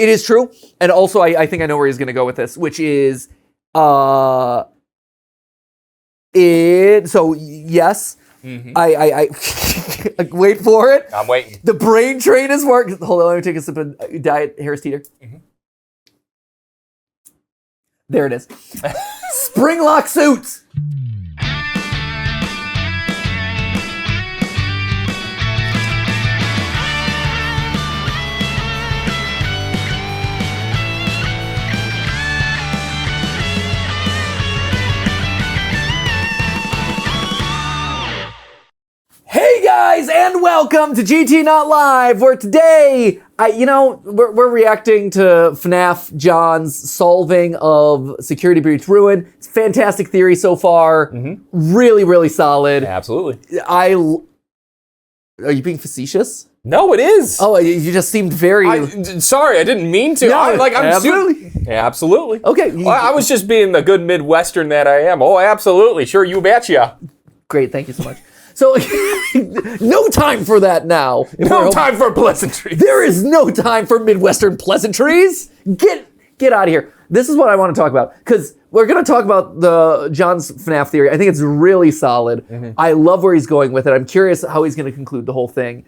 It is true. And also, I think I know where he's going to go with this, which is, so yes, I wait for it. I'm waiting. The brain train is working. Hold on, let me take a sip of Diet Harris Teeter. There it is. Springlock suits. Hey guys, and welcome to GT Not Live, where today, we're reacting to FNAF John's solving of Security Breach Ruin. It's a fantastic theory so far. Really, really solid. Absolutely. Are you being facetious? No, it is. Oh, you just seemed very... Sorry, I didn't mean to. No, I'm absolutely. Absolutely. Okay. I was just being the good Midwestern that I am. Oh, absolutely. Sure, you betcha. Great, thank you so much. So, no time for that now. No time for pleasantries. There is no time for Midwestern pleasantries. Get out of here. This is what I want to talk about, because we're going to talk about the John's FNAF theory. I think it's really solid. I love where he's going with it. I'm curious how he's going to conclude the whole thing.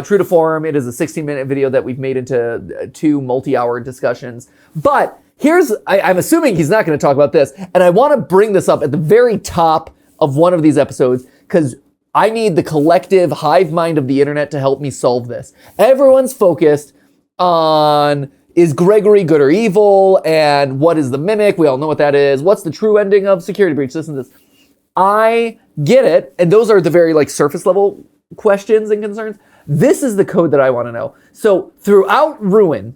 True to form, it is a 16-minute video that we've made into 2 multi-hour discussions. But I'm assuming he's not going to talk about this, and I want to bring this up at the very top of one of these episodes, because I need the collective hive mind of the internet to help me solve this. Everyone's focused on, is Gregory good or evil? And what is the mimic? We all know what that is. What's the true ending of Security Breach? This and this. I get it. And those are the very surface level questions and concerns. This is the code that I want to know. So throughout Ruin,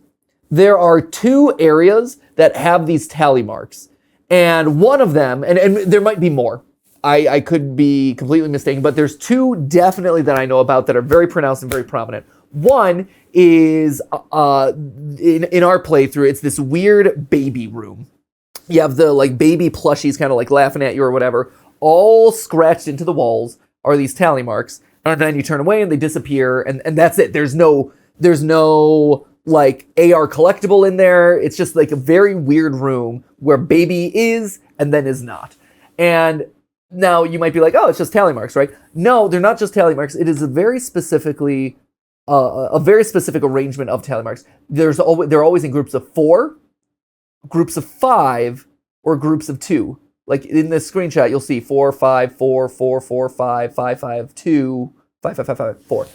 there are 2 areas that have these tally marks. And one of them, and there might be more. I could be completely mistaken, but there's 2 definitely that I know about that are very pronounced and very prominent. One is, in our playthrough, it's this weird baby room. You have the baby plushies kind of laughing at you or whatever. All scratched into the walls are these tally marks. And then you turn away and they disappear, and that's it. There's no AR collectible in there. It's just a very weird room where baby is and then is not. And now you might be like, oh, it's just tally marks, right? No, they're not just tally marks. It is a very specific arrangement of tally marks. They're always in groups of 4, groups of 5, or groups of 2. In this screenshot, you'll see 4, 5, 4, 4, 4, 5, 5, 5, 2, 5, 5, 5, 5, 4.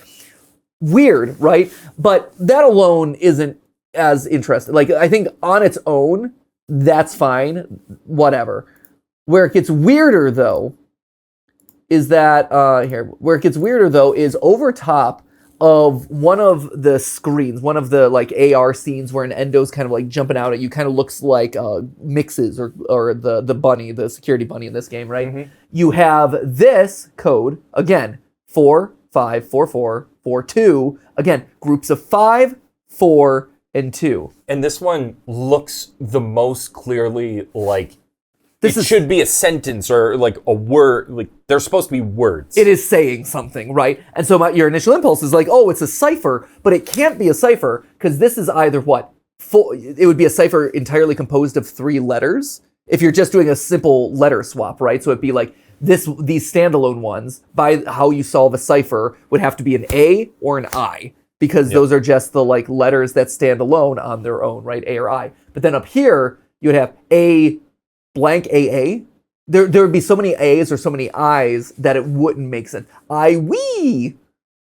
Weird, right? But that alone isn't as interesting. I think on its own, that's fine, whatever. Where it gets weirder, though, is that, is over top of one of the screens, one of the, AR scenes where an endo's kind of, jumping out at you, kind of looks like Mixes or the bunny, the security bunny in this game, right? You have this code, again, 4, 5, 4, 4, 4, 2, again, groups of 5, 4, and 2. And this one looks the most clearly it should be a sentence or a word. They're supposed to be words. It is saying something, right? And so your initial impulse is oh, it's a cipher, but it can't be a cipher because this is either what? It would be a cipher entirely composed of 3 letters if you're just doing a simple letter swap, right? So it'd be these standalone ones, by how you solve a cipher, would have to be an A or an I, because those are just the letters that stand alone on their own, right? A or I. But then up here, you would have A blank AA. There would be so many A's or so many I's that it wouldn't make sense. We.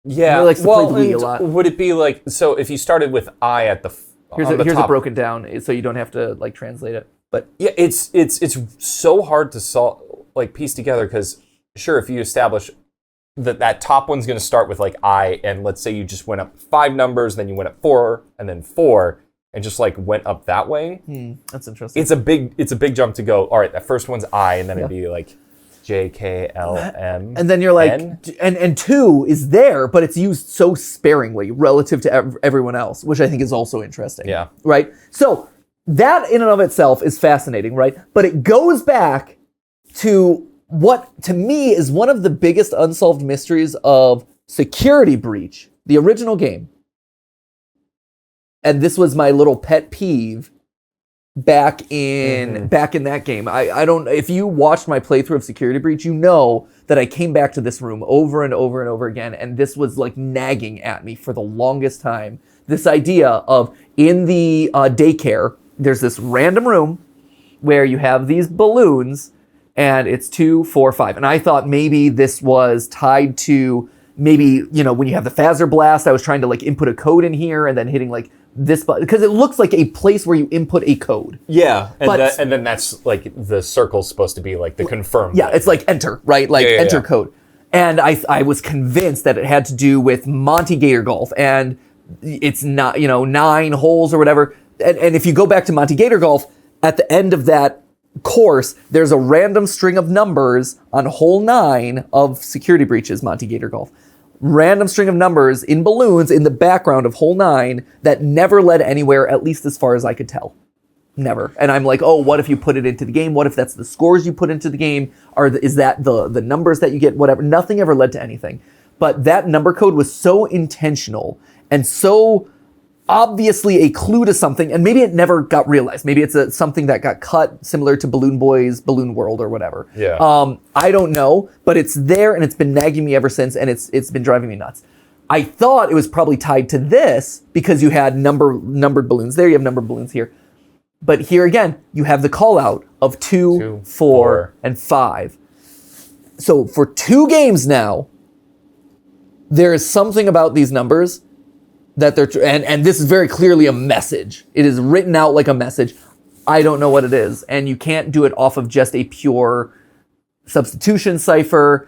Yeah. He likes to play the we a lot. Would it be so if you started with I at the here's top, it broken down so you don't have to translate it. But yeah, it's so hard to solve, piece together, because sure, if you establish that top one's going to start with I, and let's say you just went up 5 numbers, then you went up 4 and then 4. And just went up that way. That's interesting. It's a big jump to go. All right, that first one's I, and then it'd be JKLM. And then you're and 2 is there, but it's used so sparingly relative to everyone else, which I think is also interesting. Yeah. Right. So that in and of itself is fascinating, right? But it goes back to what to me is one of the biggest unsolved mysteries of Security Breach, the original game. And this was my little pet peeve back in that game. I don't, if you watched my playthrough of Security Breach, you know that I came back to this room over and over and over again, and this was like nagging at me for the longest time. This idea of in the daycare, there's this random room where you have these balloons, and it's 2, 4, 5. And I thought maybe this was tied to maybe, you know, when you have the phaser blast, I was trying to like input a code in here and then hitting like this button, because it looks like a place where you input a code. Yeah, and then that's like the circle's supposed to be like the confirm. Yeah, it's like enter, right? Like enter code. And I was convinced that it had to do with Monty Gator Golf, and it's not, you know, 9 holes or whatever. And if you go back to Monty Gator Golf, at the end of that course, there's a random string of numbers on hole 9 of Security Breaches, Monty Gator Golf. Random string of numbers in balloons in the background of hole 9 that never led anywhere, at least as far as I could tell. Never. And I'm like, oh, what if you put it into the game? What if that's the scores you put into the game? Or is that the numbers that you get? Whatever. Nothing ever led to anything. But that number code was so intentional and so obviously a clue to something, and maybe it never got realized. Maybe it's something that got cut, similar to Balloon Boy's Balloon World or whatever. Yeah. I don't know, but it's there, and it's been nagging me ever since, and it's been driving me nuts. I thought it was probably tied to this because you had numbered balloons there, you have numbered balloons here. But here again, you have the call out of 2, 4, and 5. So for 2 games now, there is something about these numbers that they're, and this is very clearly a message. It is written out like a message. I don't know what it is. And you can't do it off of just a pure substitution cipher.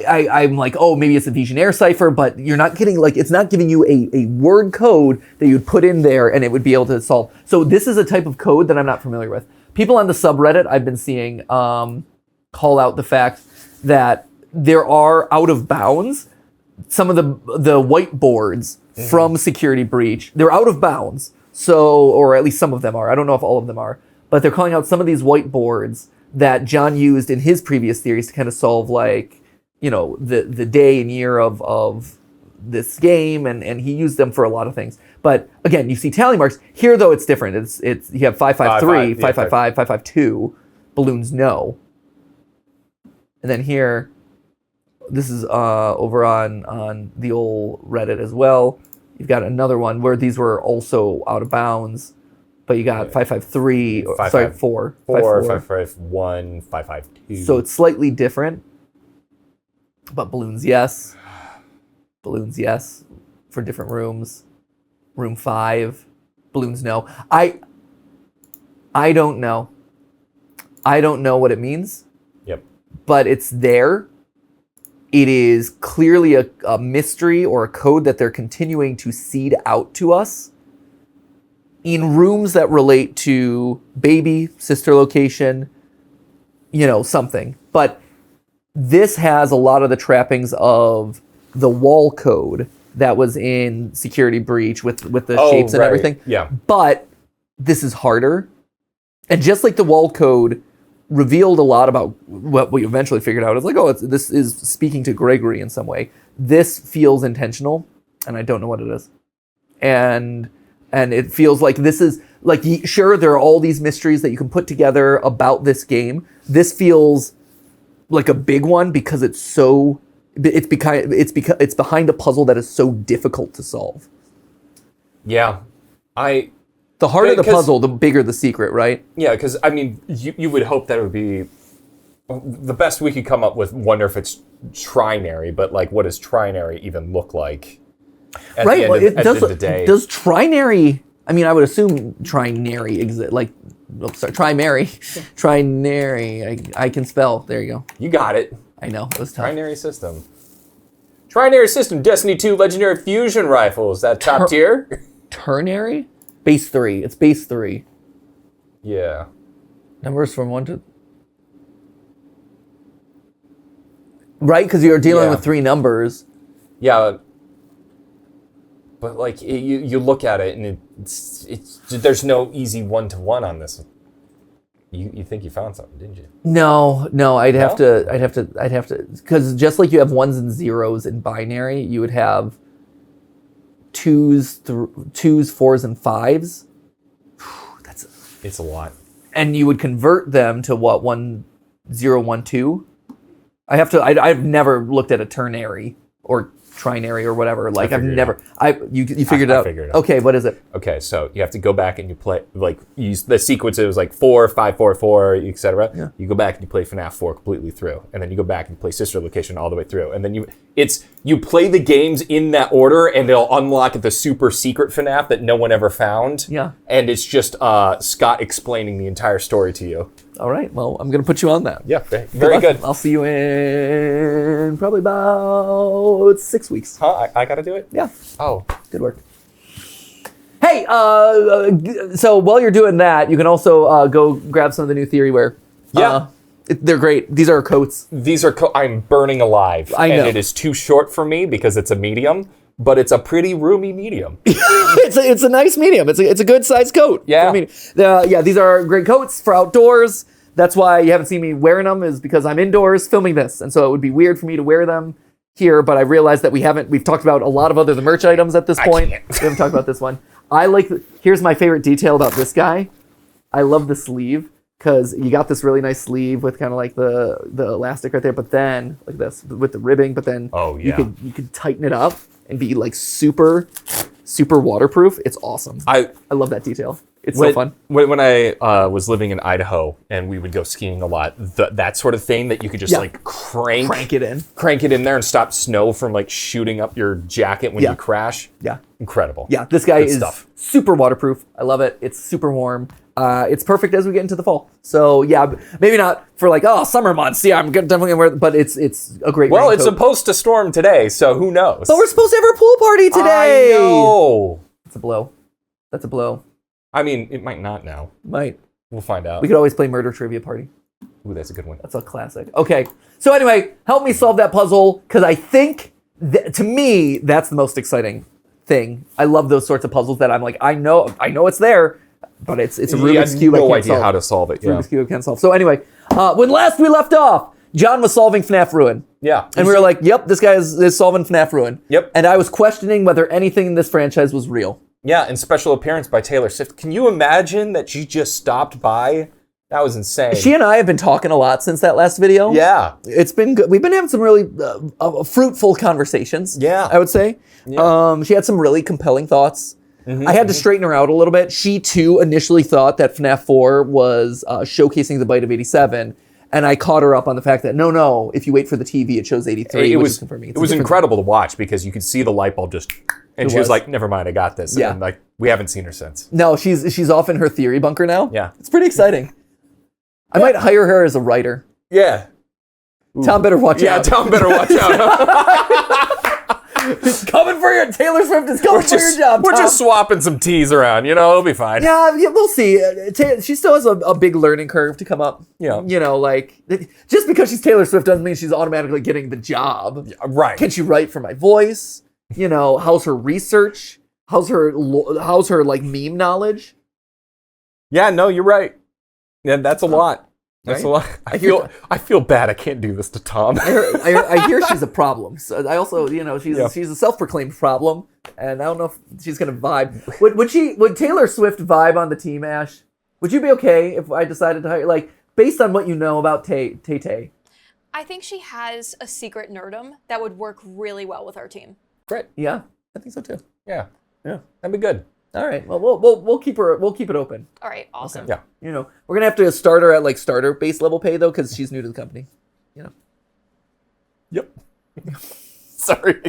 I'm like, oh, maybe it's a Visionaire cipher, but you're not getting, like, it's not giving you a word code that you'd put in there and it would be able to solve. So this is a type of code that I'm not familiar with. People on the subreddit I've been seeing call out the fact that there are out of bounds. Some of the whiteboards from Security Breach, they're out of bounds. So, or at least some of them are. I don't know if all of them are. But they're calling out some of these whiteboards that John used in his previous theories to kind of solve, like, you know, the day and year of this game, and he used them for a lot of things. But again, you see tally marks. Here, though, it's different. It's you have 553, 555, 552. Balloons, no. And then here, this is over on the old Reddit as well. You've got another one where these were also out of bounds, but you got 553, 4, 551, 552. So it's slightly different, but balloons, yes. Balloons, yes, for different rooms. Room 5, balloons, no. I don't know. I don't know what it means. Yep. But it's there. It is clearly a mystery or a code that they're continuing to seed out to us in rooms that relate to baby, sister location, you know, something. But this has a lot of the trappings of the wall code that was in Security Breach with the shapes and everything. Yeah. But this is harder. And just like the wall code revealed a lot about what we eventually figured out. It's like, oh, this is speaking to Gregory in some way. This feels intentional, and I don't know what it is. And it feels like this is, like, sure, there are all these mysteries that you can put together about this game. This feels like a big one because it's so, it's behind a puzzle that is so difficult to solve. Yeah. The harder the puzzle, the bigger the secret, right? Yeah, because, I mean, you would hope that it would be the best we could come up with. Wonder if it's trinary, but, like, what does trinary even look like at the end of the day? Does trinary, I mean, I would assume trinary exists, like, trinary. I can spell. There you go. You got it. I know, it was tough. Trinary system. Trinary system, Destiny 2 Legendary Fusion Rifle. Is that top tier? Ternary? Base 3. It's base 3. Yeah. Numbers from 1 to... Right? Because you're dealing with 3 numbers. Yeah. But, like, you look at it, and there's no easy 1-to-1 on this. You think you found something, didn't you? No, I'd have to, because just like you have 1s and 0s in binary, you would have twos, fours, and fives. It's a lot. And you would convert them to what, 1, 0, 1, 2? I've never looked at a ternary or trinary or whatever. Like I've never. You figured it out. Figured it out. Okay, what is it? Okay, so you have to go back and you play use the sequence. It was like 4, 5, 4, 4, etc. Yeah. You go back and you play FNAF 4 completely through, and then you go back and play Sister Location all the way through, and then you play the games in that order, and they'll unlock the super secret FNAF that no one ever found. Yeah. And it's just Scott explaining the entire story to you. All right. Well, I'm gonna put you on that. Yeah, very good. I'll see you in probably about 6 weeks. Huh? I gotta do it? Yeah. Oh. Good work. Hey, so while you're doing that, you can also go grab some of the new Theoryware. Yeah. They're great. These are coats. These are I'm burning alive. I know. And it is too short for me because it's a medium, but it's a pretty roomy medium. it's a nice medium. It's a good sized coat. Yeah. These are great coats for outdoors. That's why you haven't seen me wearing them, is because I'm indoors filming this, and so it would be weird for me to wear them here. But I realized that we've talked about a lot of other the merch items at this point. can't. We haven't talked about this one. Here's my favorite detail about this guy. I love the sleeve, because you got this really nice sleeve with kind of like the elastic right there, but then like this with the ribbing, but then you could tighten it up and be like super waterproof. It's awesome. I love that detail. It's so fun. When I was living in Idaho and we would go skiing a lot, that sort of thing that you could just like crank it in there and stop snow from like shooting up your jacket when you crash. Yeah. Incredible. Yeah, this guy Good is stuff. super waterproof. I love it. It's super warm. It's perfect as we get into the fall. So yeah, maybe not for like, summer months. Yeah, definitely gonna wear it, but it's a great Well, it's raincoat. supposed to storm today, so who knows? But we're supposed to have our pool party today. I know. It's a blow. That's a blow. I mean, it might not now. Might. We'll find out. We could always play murder trivia party. Ooh, that's a good one. That's a classic. Okay. So anyway, help me solve that puzzle, because I think to me that's the most exciting thing. I love those sorts of puzzles that I'm like, I know it's there, but it's a Rubik's Cube. No I can't idea solve. how to solve it. Yeah. Rubik's Cube I can't solve. So anyway, when last we left off, John was solving FNAF Ruin. Yeah. And we were like, yep, this guy is solving FNAF Ruin. Yep. And I was questioning whether anything in this franchise was real. Yeah, and special appearance by Taylor Swift. Can you imagine that she just stopped by? That was insane. She and I have been talking a lot since that last video. Yeah. It's been good. We've been having some really fruitful conversations. Yeah. I would say. Yeah. She had some really compelling thoughts. I had to straighten her out a little bit. She too initially thought that FNAF 4 was showcasing the bite of 87. And I caught her up on the fact that no, if you wait for the TV, it shows 83. It was confirming. It was incredible to watch because you could see the light bulb just, and she was like, "Never mind, I got this." Yeah. And like we haven't seen her since. No, she's off in her theory bunker now. Yeah. It's pretty exciting. I might hire her as a writer. Yeah. Tom better watch out. Yeah, Tom better watch out. It's coming for your Taylor Swift is coming for your job. We're Tom. just swapping some T's around. It'll be fine. Yeah, we'll see. She still has a big learning curve to come up. Yeah. Like just because she's Taylor Swift doesn't mean she's automatically getting the job. Yeah, right. Can she write for my voice? How's her research? How's her like meme knowledge? Yeah, no, you're right. Yeah, that's a lot. That's Right? a lot. I feel bad. I can't do this to Tom. I hear she's a problem. So I also, she's a self-proclaimed problem, and I don't know if she's gonna vibe. Would Taylor Swift vibe on the team, Ash? Would you be okay if I decided to hire, like, based on what you know about Tay? I think she has a secret nerdum that would work really well with our team. Great. Yeah, I think so too. Yeah. Yeah. That'd be good. All right. Well, we'll keep it open. All right, awesome. Yeah. We're gonna have to start her at like starter base level pay though, because she's new to the company. Yep. Sorry,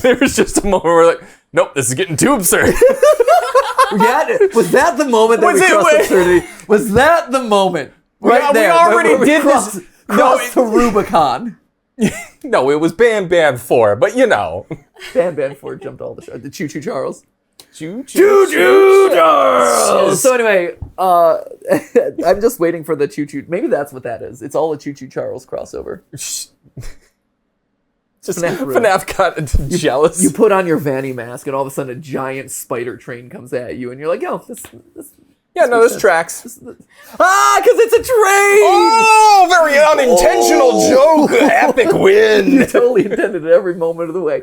there was just a moment where we're like, nope, this is getting too absurd. Was that the moment that we crossed absurdity? Was that the moment? Right there. We already did this. Crossed the Rubicon. No, it was Bam Bam 4, but Bam 4 jumped all the Choo Choo Charles. Choo Charles. So anyway, I'm just waiting for the Choo Choo. Maybe that's what that is. It's all a Choo Choo Charles crossover. Just FNAF got jealous. You put on your Vanny mask, and all of a sudden a giant spider train comes at you, and you're like, "Yo, this Yeah, no, this tracks. Because it's a train! Oh, very unintentional joke. Epic win. You totally intended it every moment of the way.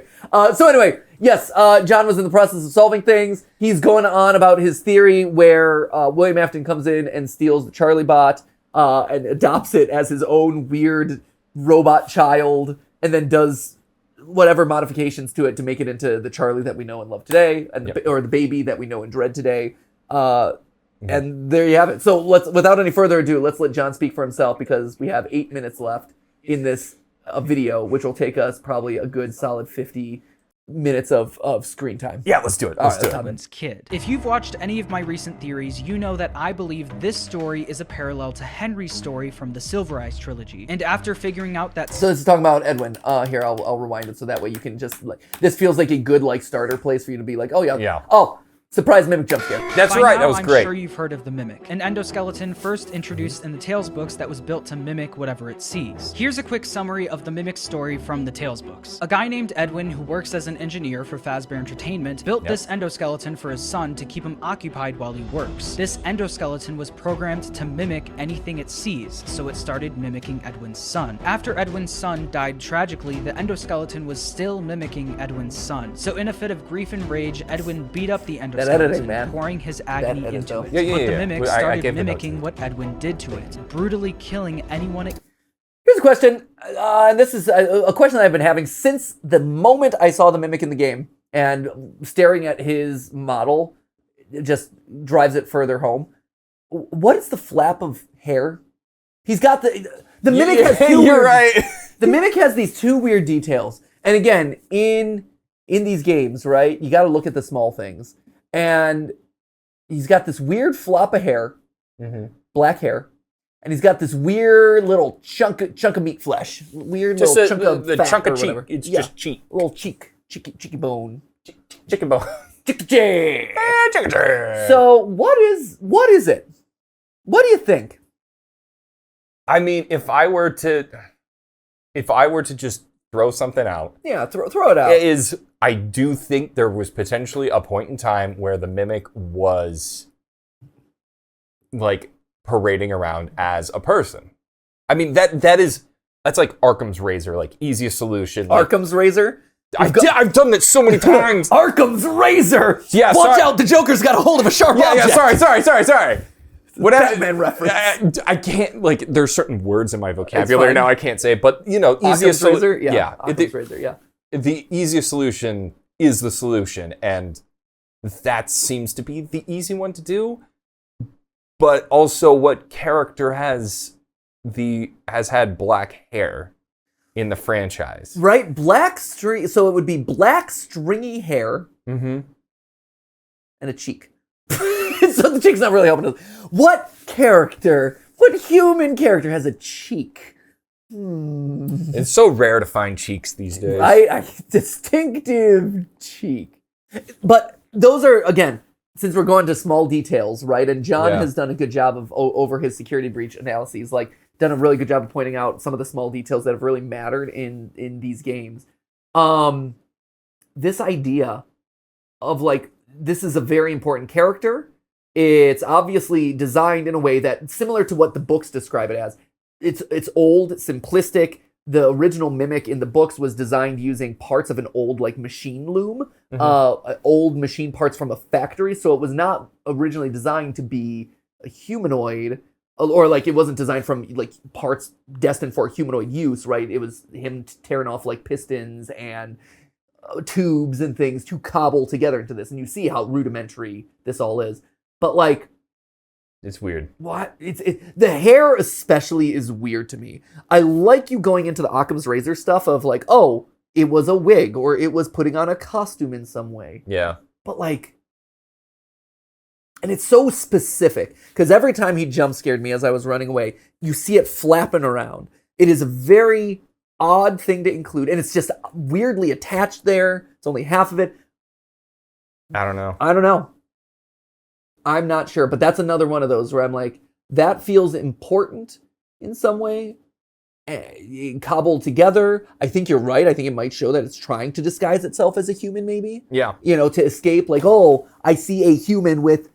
So anyway, yes, John was in the process of solving things. He's going on about his theory where William Afton comes in and steals the Charlie bot and adopts it as his own weird robot child, and then does whatever modifications to it to make it into the Charlie that we know and love today, and or the baby that we know and dread today. And there you have it. So without any further ado, let's let John speak for himself, because we have 8 minutes left in this video, which will take us probably a good solid 50 minutes of screen time. Yeah, let's do it. Let's do it. Edwin's kid. If you've watched any of my recent theories, you know that I believe this story is a parallel to Henry's story from the Silver Eyes trilogy. And after figuring out that... So this is talking about Edwin. Here, I'll rewind it so that way you can just, like, this feels like a good, like, starter place for you to be like, oh yeah. Oh, surprise mimic jump scare. That's right, that was great. I'm sure you've heard of the Mimic, an endoskeleton first introduced in the Tales books that was built to mimic whatever it sees. Here's a quick summary of the Mimic's story from the Tales books. A guy named Edwin, who works as an engineer for Fazbear Entertainment, built this endoskeleton for his son to keep him occupied while he works. This endoskeleton was programmed to mimic anything it sees, so it started mimicking Edwin's son. After Edwin's son died tragically, the endoskeleton was still mimicking Edwin's son. So in a fit of grief and rage, Edwin beat up the endoskeleton, pouring his agony into it. But the Mimic started mimicking what Edwin did to it, brutally killing anyone it... Here's a question, and this is a question that I've been having since the moment I saw the Mimic in the game, and staring at his model just drives it further home. What is the flap of hair? He's got the Mimic has two You're right. The Mimic has these two weird details. And again, in these games, right, you got to look at the small things. And he's got this weird flop of hair, black hair, and he's got this weird little chunk of meat flesh, weird just little chunk of the fat chunk or of cheek. whatever. It's just cheek. A little cheeky bone, Chicken bone. chicken. So what is it? What do you think? I mean, if I were to just throw something out, Yeah, throw it out. I do think there was potentially a point in time where the Mimic was like parading around as a person. I mean, that's like Occam's razor, like easiest solution. Occam's razor. I've done that so many times. Occam's razor. Yeah, watch out! The Joker's got a hold of a sharp object. Yeah, sorry. Whatever. Batman reference. I can't, like, there's certain words in my vocabulary now I can't say, but you know, easiest razor. Yeah. Occam's razor. Yeah. The easiest solution is the solution, and that seems to be the easy one to do. But also, what character has had black hair in the franchise? Right, so it would be black stringy hair, and a cheek. So the cheek's not really helping us. What human character has a cheek? It's so rare to find cheeks these days. I distinctive cheek. But those are, again, since we're going to small details, right? And John has done a good job of, over his security breach analyses, like, done a really good job of pointing out some of the small details that have really mattered in these games. This idea of, like, this is a very important character. It's obviously designed in a way that, similar to what the books describe it as, it's old, simplistic. The original Mimic in the books was designed using parts of an old, like, machine loom, old machine parts from a factory. So it was not originally designed to be a humanoid, or like it wasn't designed from like parts destined for humanoid use, right? It was him tearing off like pistons and tubes and things to cobble together into this. And you see how rudimentary this all is. But like, it's weird. What? The hair especially is weird to me. I like you going into the Occam's razor stuff of like, oh, it was a wig or it was putting on a costume in some way. Yeah. But like, and it's so specific because every time he jump scared me as I was running away, you see it flapping around. It is a very odd thing to include, and it's just weirdly attached there. It's only half of it. I don't know. I'm not sure, but that's another one of those where I'm like, that feels important in some way. Cobbled together. I think you're right. I think it might show that it's trying to disguise itself as a human, maybe. Yeah. You know, to escape, like, oh, I see a human with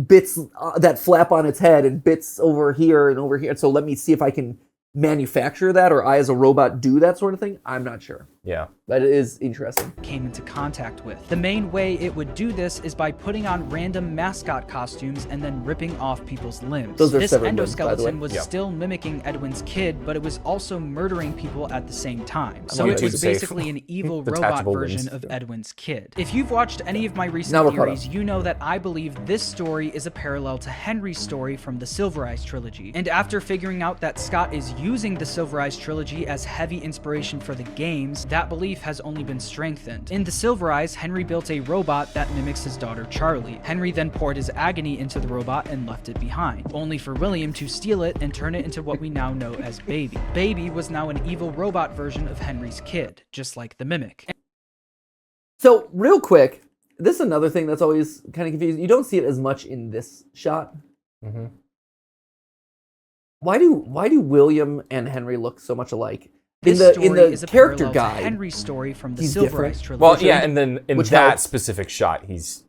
bits that flap on its head and bits over here and over here. So let me see if I can manufacture that, or I as a robot do that sort of thing. I'm not sure. Yeah. But it is interesting. Came into contact with. The main way it would do this is by putting on random mascot costumes and then ripping off people's limbs. Those are This severed limbs, by the way. endoskeleton was Yeah. still mimicking Edwin's kid, but it was also murdering people at the same time. So on it was YouTube safe. basically an evil robot Detachable version limbs. of Edwin's kid. If you've watched any of my Now recent we're caught theories, you know that I believe this story is a parallel to Henry's story from the Silver Eyes trilogy. And after figuring out that Scott is using the Silver Eyes trilogy as heavy inspiration for the games, that belief has only been strengthened. In the Silver Eyes, Henry built a robot that mimics his daughter Charlie. Henry then poured his agony into the robot and left it behind, only for William to steal it and turn it into what we now know as Baby. Baby was now an evil robot version of Henry's kid, just like the mimic. So real quick, this is another thing that's always kind of confusing. You don't see it as much in this shot. Mm-hmm. Why do William and Henry look so much alike? This in story the is a character parallel to guide, Henry's story from the he's Silver different. Eyes trilogy. Well, yeah, and then in Which that helps. specific shot, he's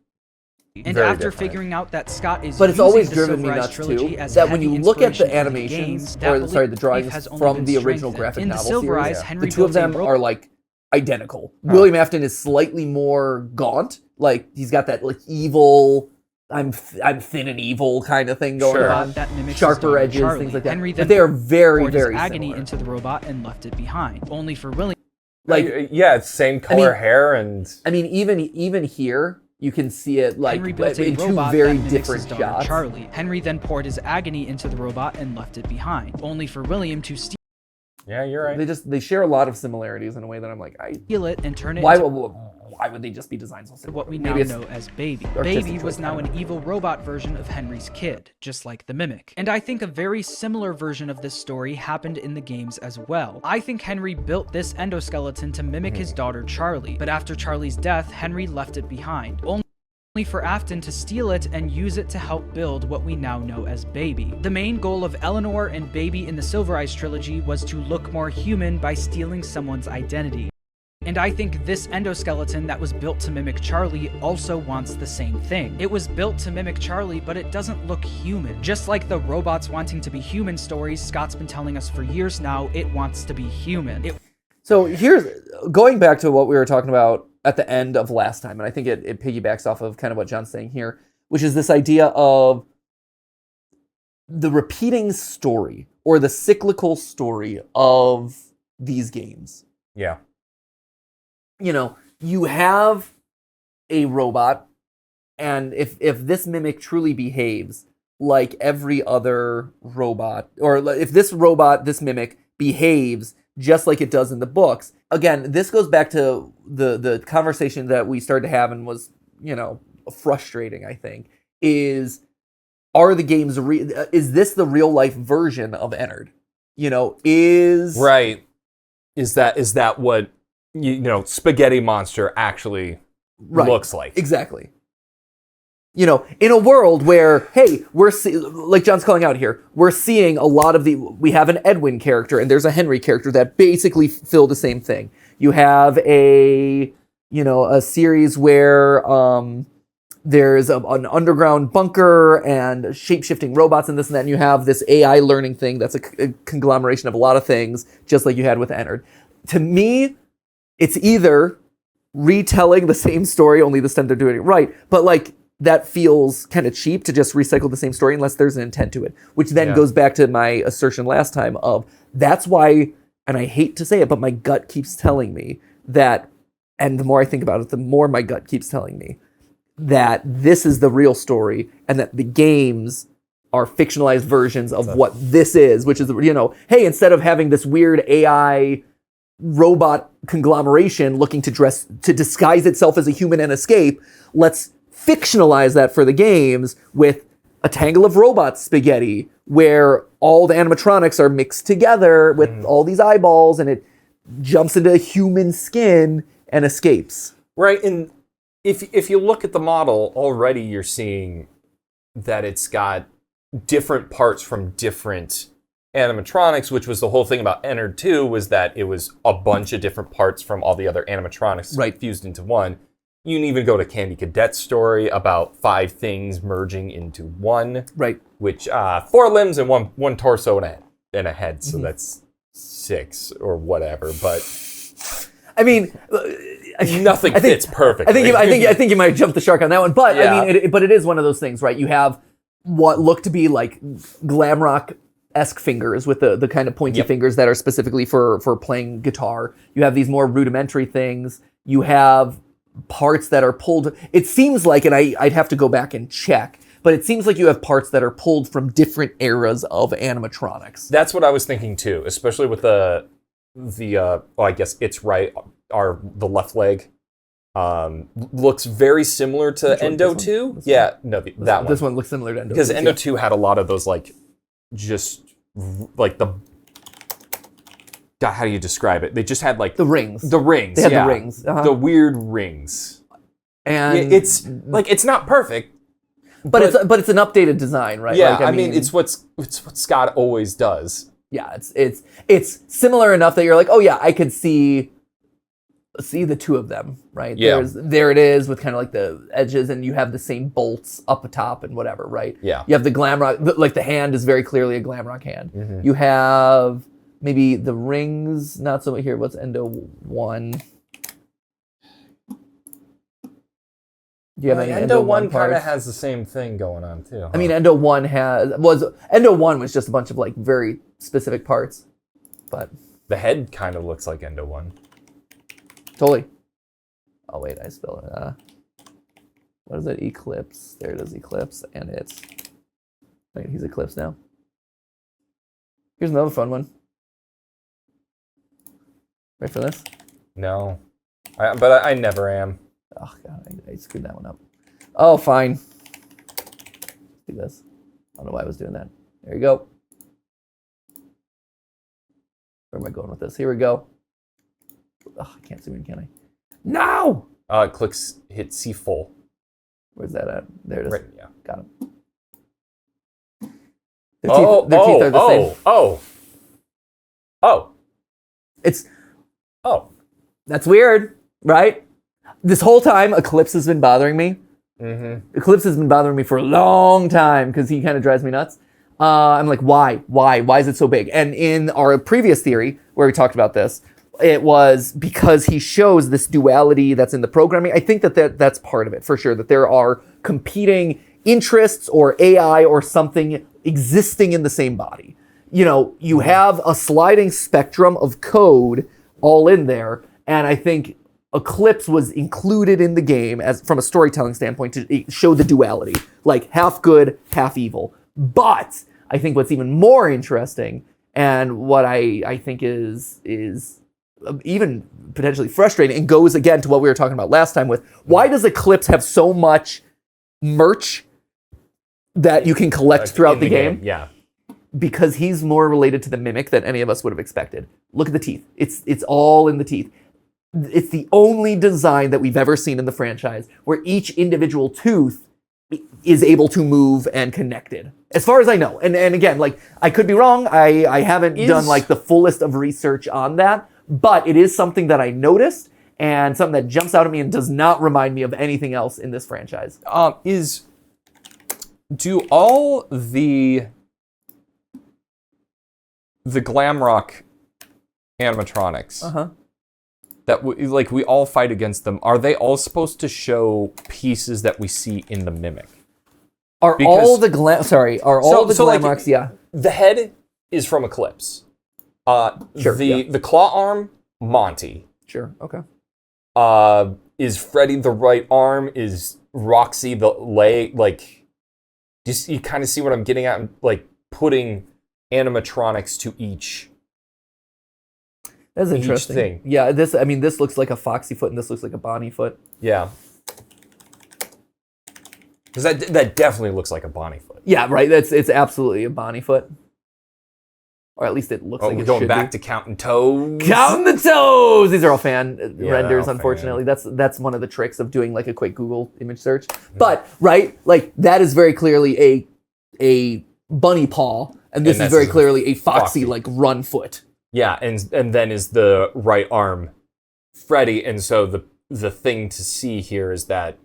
And very after different. figuring out that Scott is but it's using always the driven me Silver Eyes nuts trilogy too as that when heavy you look at inspiration the for the animations, games, that or sorry, the belief drawings has only from been the original strengthened. graphic In the novel Silver series, Eyes, the Henry two of built a them robot- are like identical. William Afton is slightly more gaunt, like he's got that like evil, I'm thin and evil kind of thing going Sure. on. That mimics his Sharper daughter, edges, Charlie. things like that. Henry But then they are very, poured his very agony similar. into the robot and left it behind, only for William. Like, yeah, it's same color mean- hair and I mean, even here, you can see it like Henry built a in two robot very that mimics different his daughter, shots. Charlie. Henry then poured his agony into the robot and left it behind, only for William to steal yeah, you're right. They share a lot of similarities in a way that I'm like, it and turn it why into would they just be designed so similar? what we now Maybe it's know as Baby. artistic Baby was choice, now I don't an evil robot version of Henry's kid, just like the mimic. And I think a very similar version of this story happened in the games as well. I think Henry built this endoskeleton to mimic his daughter Charlie, but after Charlie's death, Henry left it behind, only for Afton to steal it and use it to help build what we now know as Baby. The main goal of Eleanor and Baby in the Silver Eyes trilogy was to look more human by stealing someone's identity. And I think this endoskeleton that was built to mimic Charlie also wants the same thing. It was built to mimic Charlie, but it doesn't look human. Just like the robots wanting to be human stories Scott's been telling us for years now, it wants to be human. So here's going back to what we were talking about at the end of last time, and I think it piggybacks off of kind of what John's saying here, which is this idea of the repeating story or the cyclical story of these games. Yeah. You know, you have a robot, and if this mimic truly behaves like every other robot, or if this mimic behaves just like it does in the books, again, this goes back to the conversation that we started to have and was, you know, frustrating, I think, is are the games, is this the real life version of Ennard? You know, is... Right. Is that what, you know, Spaghetti Monster actually looks like? Exactly. You know, in a world where, hey, like John's calling out here, we're seeing a lot of we have an Edwin character and there's a Henry character that basically fill the same thing. You have a series where there's an underground bunker and shape-shifting robots and this and that, and you have this AI learning thing that's a conglomeration of a lot of things, just like you had with Ennard. To me, it's either retelling the same story, only this time they're doing it right, but like, that feels kind of cheap to just recycle the same story unless there's an intent to it, which then goes back to my assertion last time of that's why, and I hate to say it, but my gut keeps telling me that, and the more I think about it, the more my gut keeps telling me that this is the real story and that the games are fictionalized versions of what this is, which is, you know, hey, instead of having this weird AI robot conglomeration looking to disguise itself as a human and escape, let's fictionalize that for the games with a tangle of robot spaghetti where all the animatronics are mixed together with all these eyeballs and it jumps into human skin and escapes. Right, and if you look at the model, already you're seeing that it's got different parts from different animatronics, which was the whole thing about Ennard 2, was that it was a bunch of different parts from all the other animatronics fused into one. you can even go to Candy Cadet's story about 5 things merging into one. Right. Which 4 limbs and one torso and a head, so that's 6 or whatever. But I mean, nothing fits perfectly. I think you might jump the shark on that one, but Yeah. I mean, it is one of those things, right? You have what look to be like glam rock-esque fingers with the kind of pointy fingers that are specifically for playing guitar. You have these more rudimentary things. You have parts that are pulled. It seems like, and I'd have to go back and check, but it seems like you have parts that are pulled from different eras of animatronics. That's what I was thinking too, especially with the well, I guess it's right. The left leg looks very similar to Endo 2. Yeah, no, that one. This one looks similar to Endo 2. Because Endo 2 had a lot of those just like the. God, how do you describe it? They just had like the rings. The rings. They had the rings. The weird rings. And it's not perfect. But it's an updated design, right? Yeah, like, I mean it's what Scott always does. Yeah, it's similar enough that you're like, oh yeah, I could see the two of them, right? Yeah. There it is with kind of like the edges, and you have the same bolts up atop and whatever, right? Yeah. You have the glam rock, like the hand is very clearly a glam rock hand. Mm-hmm. You have maybe the rings, not so much here. What's Endo 1? Do you have any Endo 1 kind of parts? has the same thing going on too. Huh? I mean, Endo 1 was just a bunch of like very specific parts, but the head kind of looks like Endo 1. Totally. Oh wait, I spelled it. What is it? Eclipse. There it is, Eclipse, and it's. Wait, he's Eclipse now. Here's another fun one. Ready for this? No, but I never am. Oh god, I screwed that one up. Oh, fine. Let's do this. I don't know why I was doing that. There you go. Where am I going with this? Here we go. Oh, I can't zoom in, can I? No! Hit C full. Where's that at? There it is. Right, yeah. Got it. Their teeth are the same. That's weird, right? This whole time, Eclipse has been bothering me. Mm-hmm. Eclipse has been bothering me for a long time because he kind of drives me nuts. I'm like, why? Why is it so big? And in our previous theory, where we talked about this, it was because he shows this duality that's in the programming. I think that's part of it, for sure, that there are competing interests or AI or something existing in the same body. You know, you have a sliding spectrum of code all in there, and I think Eclipse was included in the game as from a storytelling standpoint to show the duality, like half good, half evil. But I think what's even more interesting, and what I think is even potentially frustrating, and goes again to what we were talking about last time with, why does Eclipse have so much merch that you can collect throughout the game? Yeah. Because he's more related to the Mimic than any of us would have expected. Look at the teeth. It's all in the teeth. It's the only design that we've ever seen in the franchise where each individual tooth is able to move and connected, as far as I know. And again, like, I could be wrong. I haven't done like the fullest of research on that, but it is something that I noticed and something that jumps out at me and does not remind me of anything else in this franchise. Do all the glam rock animatronics that we all fight against them, are they all supposed to show pieces that we see in the Mimic? Are all the glam rocks? Yeah. The head is from Eclipse. Sure. The claw arm, Monty. Sure. Okay. Is Freddy the right arm? Is Roxy the leg? Like, you kind of see what I'm getting at, like putting animatronics to each. That's interesting. Thing. Yeah, this looks like a Foxy foot and this looks like a Bonnie foot. Yeah. Because that definitely looks like a Bonnie foot. Yeah, right. It's absolutely a Bonnie foot. Or at least it looks like it should be. We're going back to counting toes. Counting the toes! These are all fan renders, all unfortunately. That's one of the tricks of doing like a quick Google image search. But, right, like that is very clearly a bunny paw, and this is very clearly a Foxy like run foot. Yeah, and then is the right arm Freddy, and so the thing to see here is that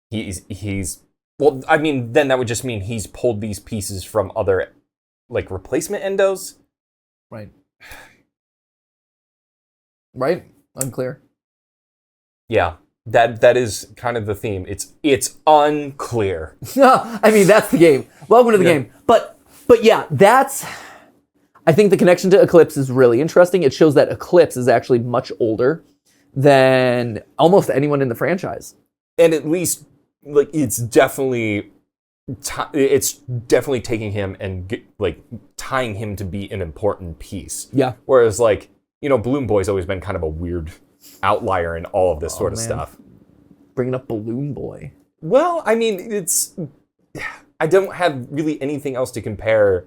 he's well, I mean, then that would just mean he's pulled these pieces from other, like, replacement endos. Right. Right? Unclear. Yeah, that is kind of the theme. It's unclear. I mean, that's the game. Welcome to the game. But yeah, I think the connection to Eclipse is really interesting. It shows that Eclipse is actually much older than almost anyone in the franchise. And at least, like, it's definitely taking him and like tying him to be an important piece. Yeah. Whereas, like, Balloon Boy's always been kind of a weird outlier in all of this sort of stuff. Bringing up Balloon Boy. Well, I mean, I don't have really anything else to compare,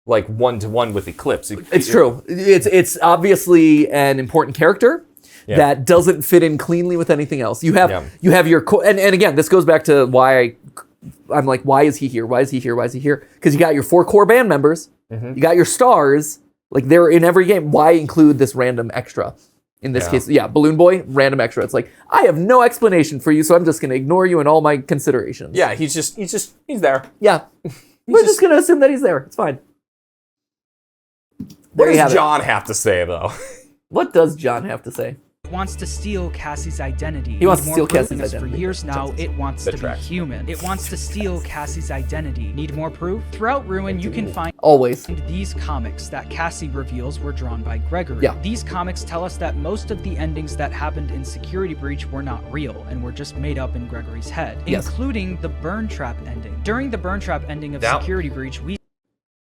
like, one-to-one with Eclipse. It's true. It's obviously an important character that doesn't fit in cleanly with anything else. You have your and again, this goes back to why I'm like, why is he here? Why is he here? Why is he here? Because you got your 4 core band members, you got your stars, like, they're in every game. Why include this random extra? In this case, Balloon Boy, random extra. It's like, I have no explanation for you, so I'm just going to ignore you and all my considerations. Yeah, he's there. Yeah. We're just going to assume that he's there. It's fine. What does John have to say, though? What does John have to say? Wants to steal Cassie's identity. He wants to steal Cassie's identity. For years now, it wants to be human. It wants to steal Cassie's identity. Need more proof? Throughout Ruin, you can find these comics that Cassie reveals were drawn by Gregory. Yeah. These comics tell us that most of the endings that happened in Security Breach were not real and were just made up in Gregory's head, including the Burn Trap ending. During the Burn Trap ending of Security Breach,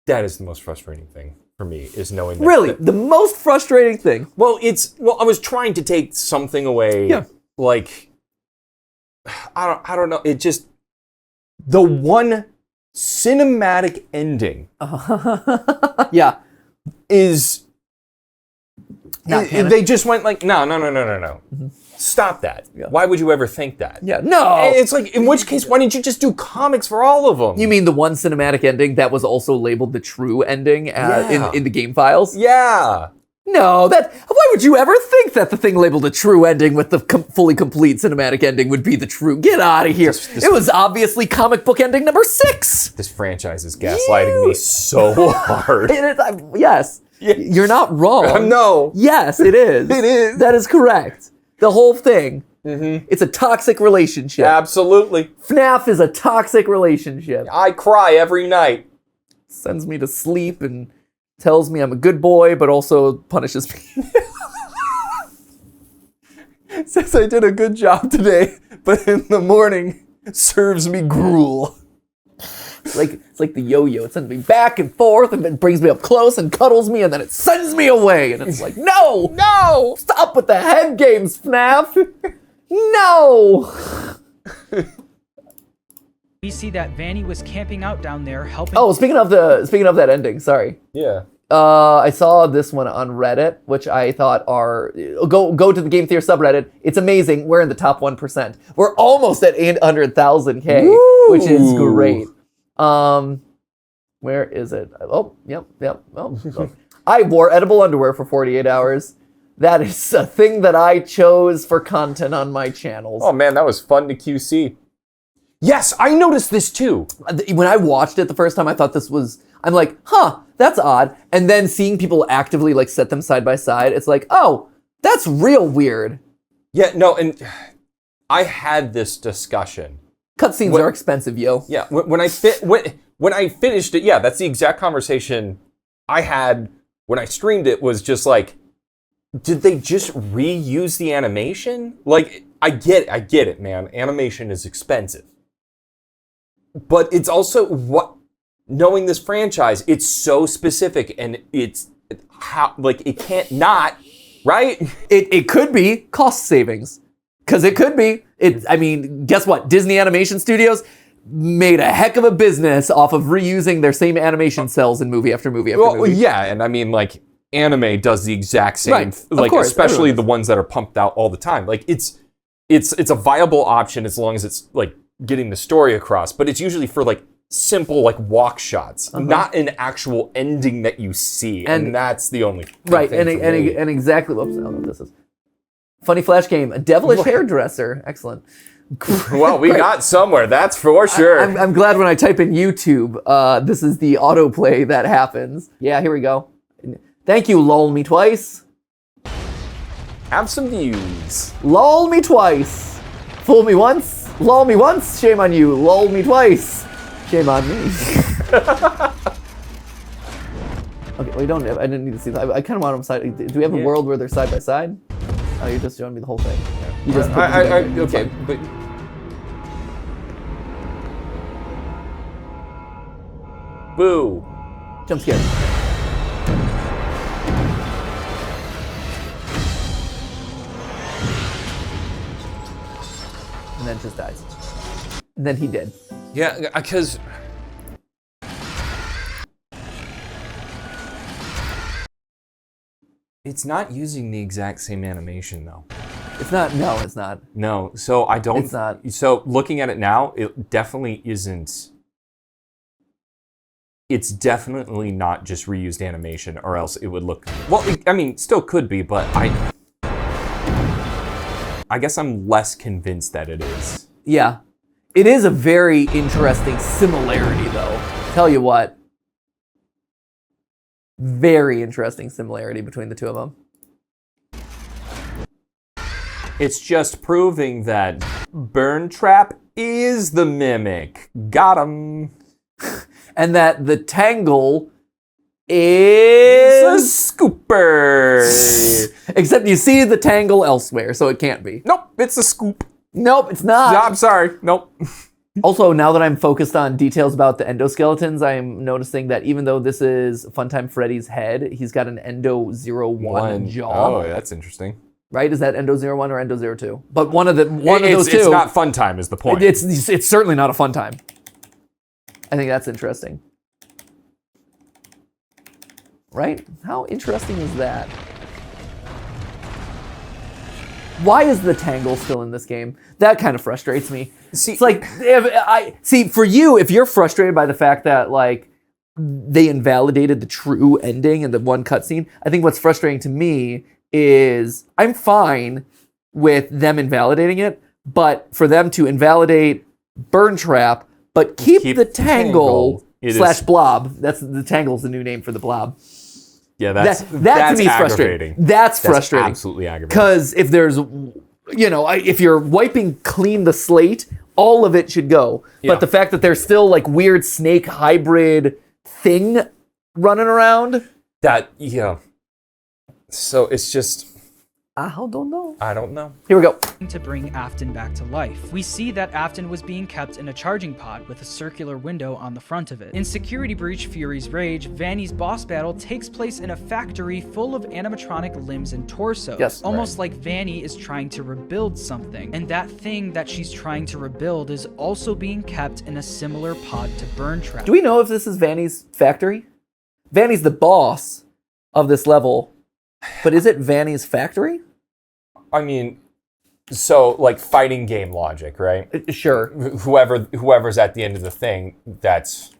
that is the most frustrating thing for me, is knowing that. Really? The most frustrating thing? Well, I was trying to take something away. Yeah. Like, I don't know. It just, the one cinematic ending is, they just went like, no. Mm-hmm. Stop that. Yeah. Why would you ever think that? Yeah, no. It's like, in which case, why didn't you just do comics for all of them? You mean the one cinematic ending that was also labeled the true ending in the game files? Yeah. No, why would you ever think that the thing labeled a true ending with the fully complete cinematic ending would be the true? Get out of here. It was obviously comic book ending number 6. This franchise is gaslighting me so hard. Yes. You're not wrong. No. Yes, it is. It is. That is correct. The whole thing. Mm-hmm. It's a toxic relationship. Absolutely. FNAF is a toxic relationship. I cry every night. Sends me to sleep and tells me I'm a good boy, but also punishes me. Says I did a good job today, but in the morning serves me gruel. It's like the yo-yo. It sends me back and forth, and then brings me up close and cuddles me, and then it sends me away. And it's like, no! Stop with the head games, FNAF! No! We see that Vanny was camping out down there helping. Oh, speaking of that ending, sorry. Yeah. I saw this one on Reddit, which I thought go to the Game Theory subreddit. It's amazing. We're in the top 1%. We're almost at 800,000K, which is great. Where is it? Oh, yep. Oh. I wore edible underwear for 48 hours. That is a thing that I chose for content on my channels. Oh man, that was fun to QC. Yes, I noticed this too. When I watched it the first time, I thought I'm like, that's odd. And then seeing people actively like set them side by side, it's like, oh, that's real weird. Yeah, no, and I had this discussion. Cutscenes are expensive, yo. Yeah, when I finished it, that's the exact conversation I had when I streamed it. Was just like, did they just reuse the animation? Like, I get it, man. Animation is expensive, but it's also knowing this franchise, it's so specific, and it's how, like, it can't not, right? It could be cost savings. Because it could be. I mean, guess what? Disney Animation Studios made a heck of a business off of reusing their same animation cells in movie after movie after movie. Well, yeah, and I mean, like, anime does the exact same, right. Like, course, especially the ones that are pumped out all the time. Like, it's a viable option as long as it's, like, getting the story across, but it's usually for, like, simple, like, walk shots, not an actual ending that you see, and that's the only right. And exactly, whoops, I don't know what this is. Funny flash game. A devilish hairdresser. Excellent. Well, we got somewhere, that's for sure. I'm glad when I type in YouTube, this is the autoplay that happens. Yeah, here we go. Thank you, lol me twice. Have some views. Lol me twice. Fool me once. Lol me once. Shame on you. Lol me twice. Shame on me. Okay, well, I didn't need to see that. I kind of want them side. Do we have a world where they're side by side? Oh, you're just showing me the whole thing. You just Okay, but... Boo. Jump scare. And then just dies. And then he did. Yeah, because... It's not using the exact same animation, though. It's not. No, it's not. No, so I don't... It's not. So looking at it now, it definitely isn't... It's definitely not just reused animation, or else it would look... Well, I mean, still could be, but I guess I'm less convinced that it is. Yeah. It is a very interesting similarity, though. Tell you what. Very interesting similarity between the two of them. It's just proving that Burn Trap is the mimic. Got him. And that the Tangle It's a is... scooper. Except you see the Tangle elsewhere, so it can't be. Nope, it's a scoop. Nope, it's not. No, I'm sorry. Nope. Also, now that I'm focused on details about the endoskeletons, I'm noticing that even though this is Funtime Freddy's head, he's got an Endo 01 jaw. Oh, that's interesting. Right? Is that Endo 01 or Endo 02? But one of those two. It's not fun time is the point. It's certainly not a fun time. I think that's interesting. Right? How interesting is that? Why is the Tangle still in this game? That kind of frustrates me. See, it's like, for you, if you're frustrated by the fact that, like, they invalidated the true ending in the one cutscene, I think what's frustrating to me is I'm fine with them invalidating it, but for them to invalidate Burn Trap, but keep the Tangle / Blob. That's the Tangle's the new name for the Blob. Yeah, that's to me is frustrating. That's frustrating. Absolutely aggravating. Because if there's, if you're wiping clean the slate, all of it should go. Yeah. But the fact that there's still like weird snake hybrid thing running around. So it's just... I don't know. I don't know. Here we go. To bring Afton back to life. We see that Afton was being kept in a charging pod with a circular window on the front of it. In Security Breach Fury's Rage, Vanny's boss battle takes place in a factory full of animatronic limbs and torsos. Yes. Almost like Vanny is trying to rebuild something. And that thing that she's trying to rebuild is also being kept in a similar pod to Burn Trap. Do we know if this is Vanny's factory? Vanny's the boss of this level, but is it Vanny's factory? I mean, so like fighting game logic, right? Sure. Whoever's at the end of the thing, that's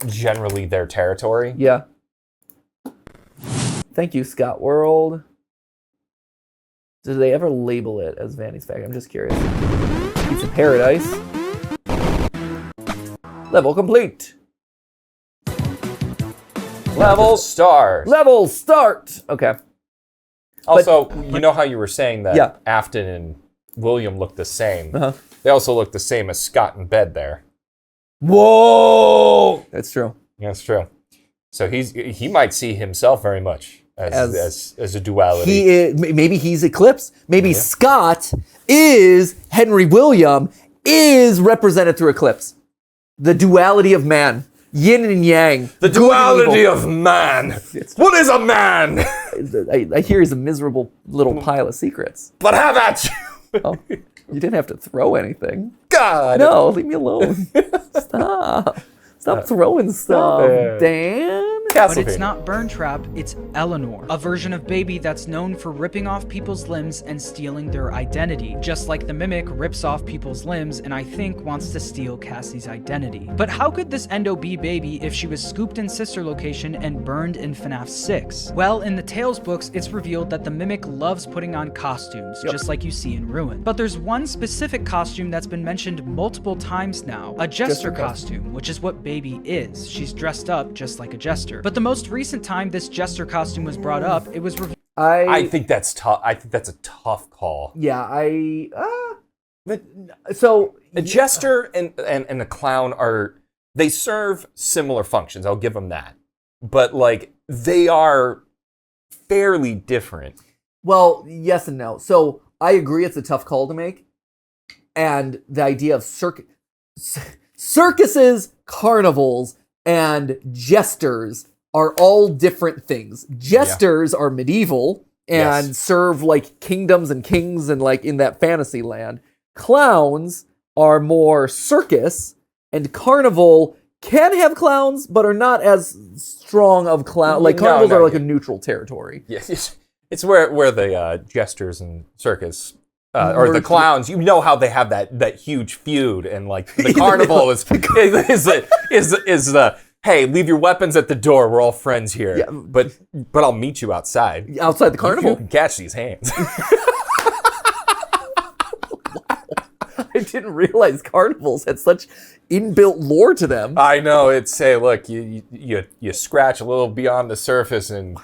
generally their territory. Yeah. Thank you, Scott World. Do they ever label it as Vanny's factory? I'm just curious. Pizza Paradise. Level complete. Level start. Level start. Okay. Also, you know how you were saying that Yeah. Afton and William look the same? Uh-huh. They also look the same as Scott in bed there. Whoa! That's true. That's true. So he might see himself very much as a duality. He is, maybe he's Eclipse. Maybe Scott is Henry William is represented through Eclipse. The duality of man. Yin and yang. The duality of man. What is a man? I hear he's a miserable little pile of secrets. But have at you. Oh, you didn't have to throw anything. God. No, leave me alone. Stop throwing stuff. it. Dan? Castlevania. But it's not Burntrap, it's Eleanor, a version of Baby that's known for ripping off people's limbs and stealing their identity, just like the Mimic rips off people's limbs and I think wants to steal Cassie's identity. But how could this Endo be Baby if she was scooped in Sister Location and burned in FNAF 6? Well, in the Tales books, it's revealed that the Mimic loves putting on costumes, just like you see in Ruin. But there's one specific costume that's been mentioned multiple times now, a Jester costume, which is what Baby is. She's dressed up just like a Jester. But the most recent time this Jester costume was brought up, it was revealed. I think that's tough. I think that's a tough call. Yeah, so A Jester and a clown they serve similar functions. I'll give them that. But like they are fairly different. Well, yes and no. So I agree it's a tough call to make. And the idea of circuses, carnivals, and jesters are all different things. Jesters are medieval and serve like kingdoms and kings and like in that fantasy land. Clowns are more circus, and carnival can have clowns, but are not as strong of clown. Like carnivals are like a neutral territory. Yes, it's where the jesters and circus. Or the clowns, you know how they have that huge feud, and like the carnival is the hey, leave your weapons at the door. We're all friends here. Yeah. But I'll meet you outside. Outside the carnival, you can catch these hands. I didn't realize carnivals had such inbuilt lore to them. I know. It's hey, look, you scratch a little beyond the surface and.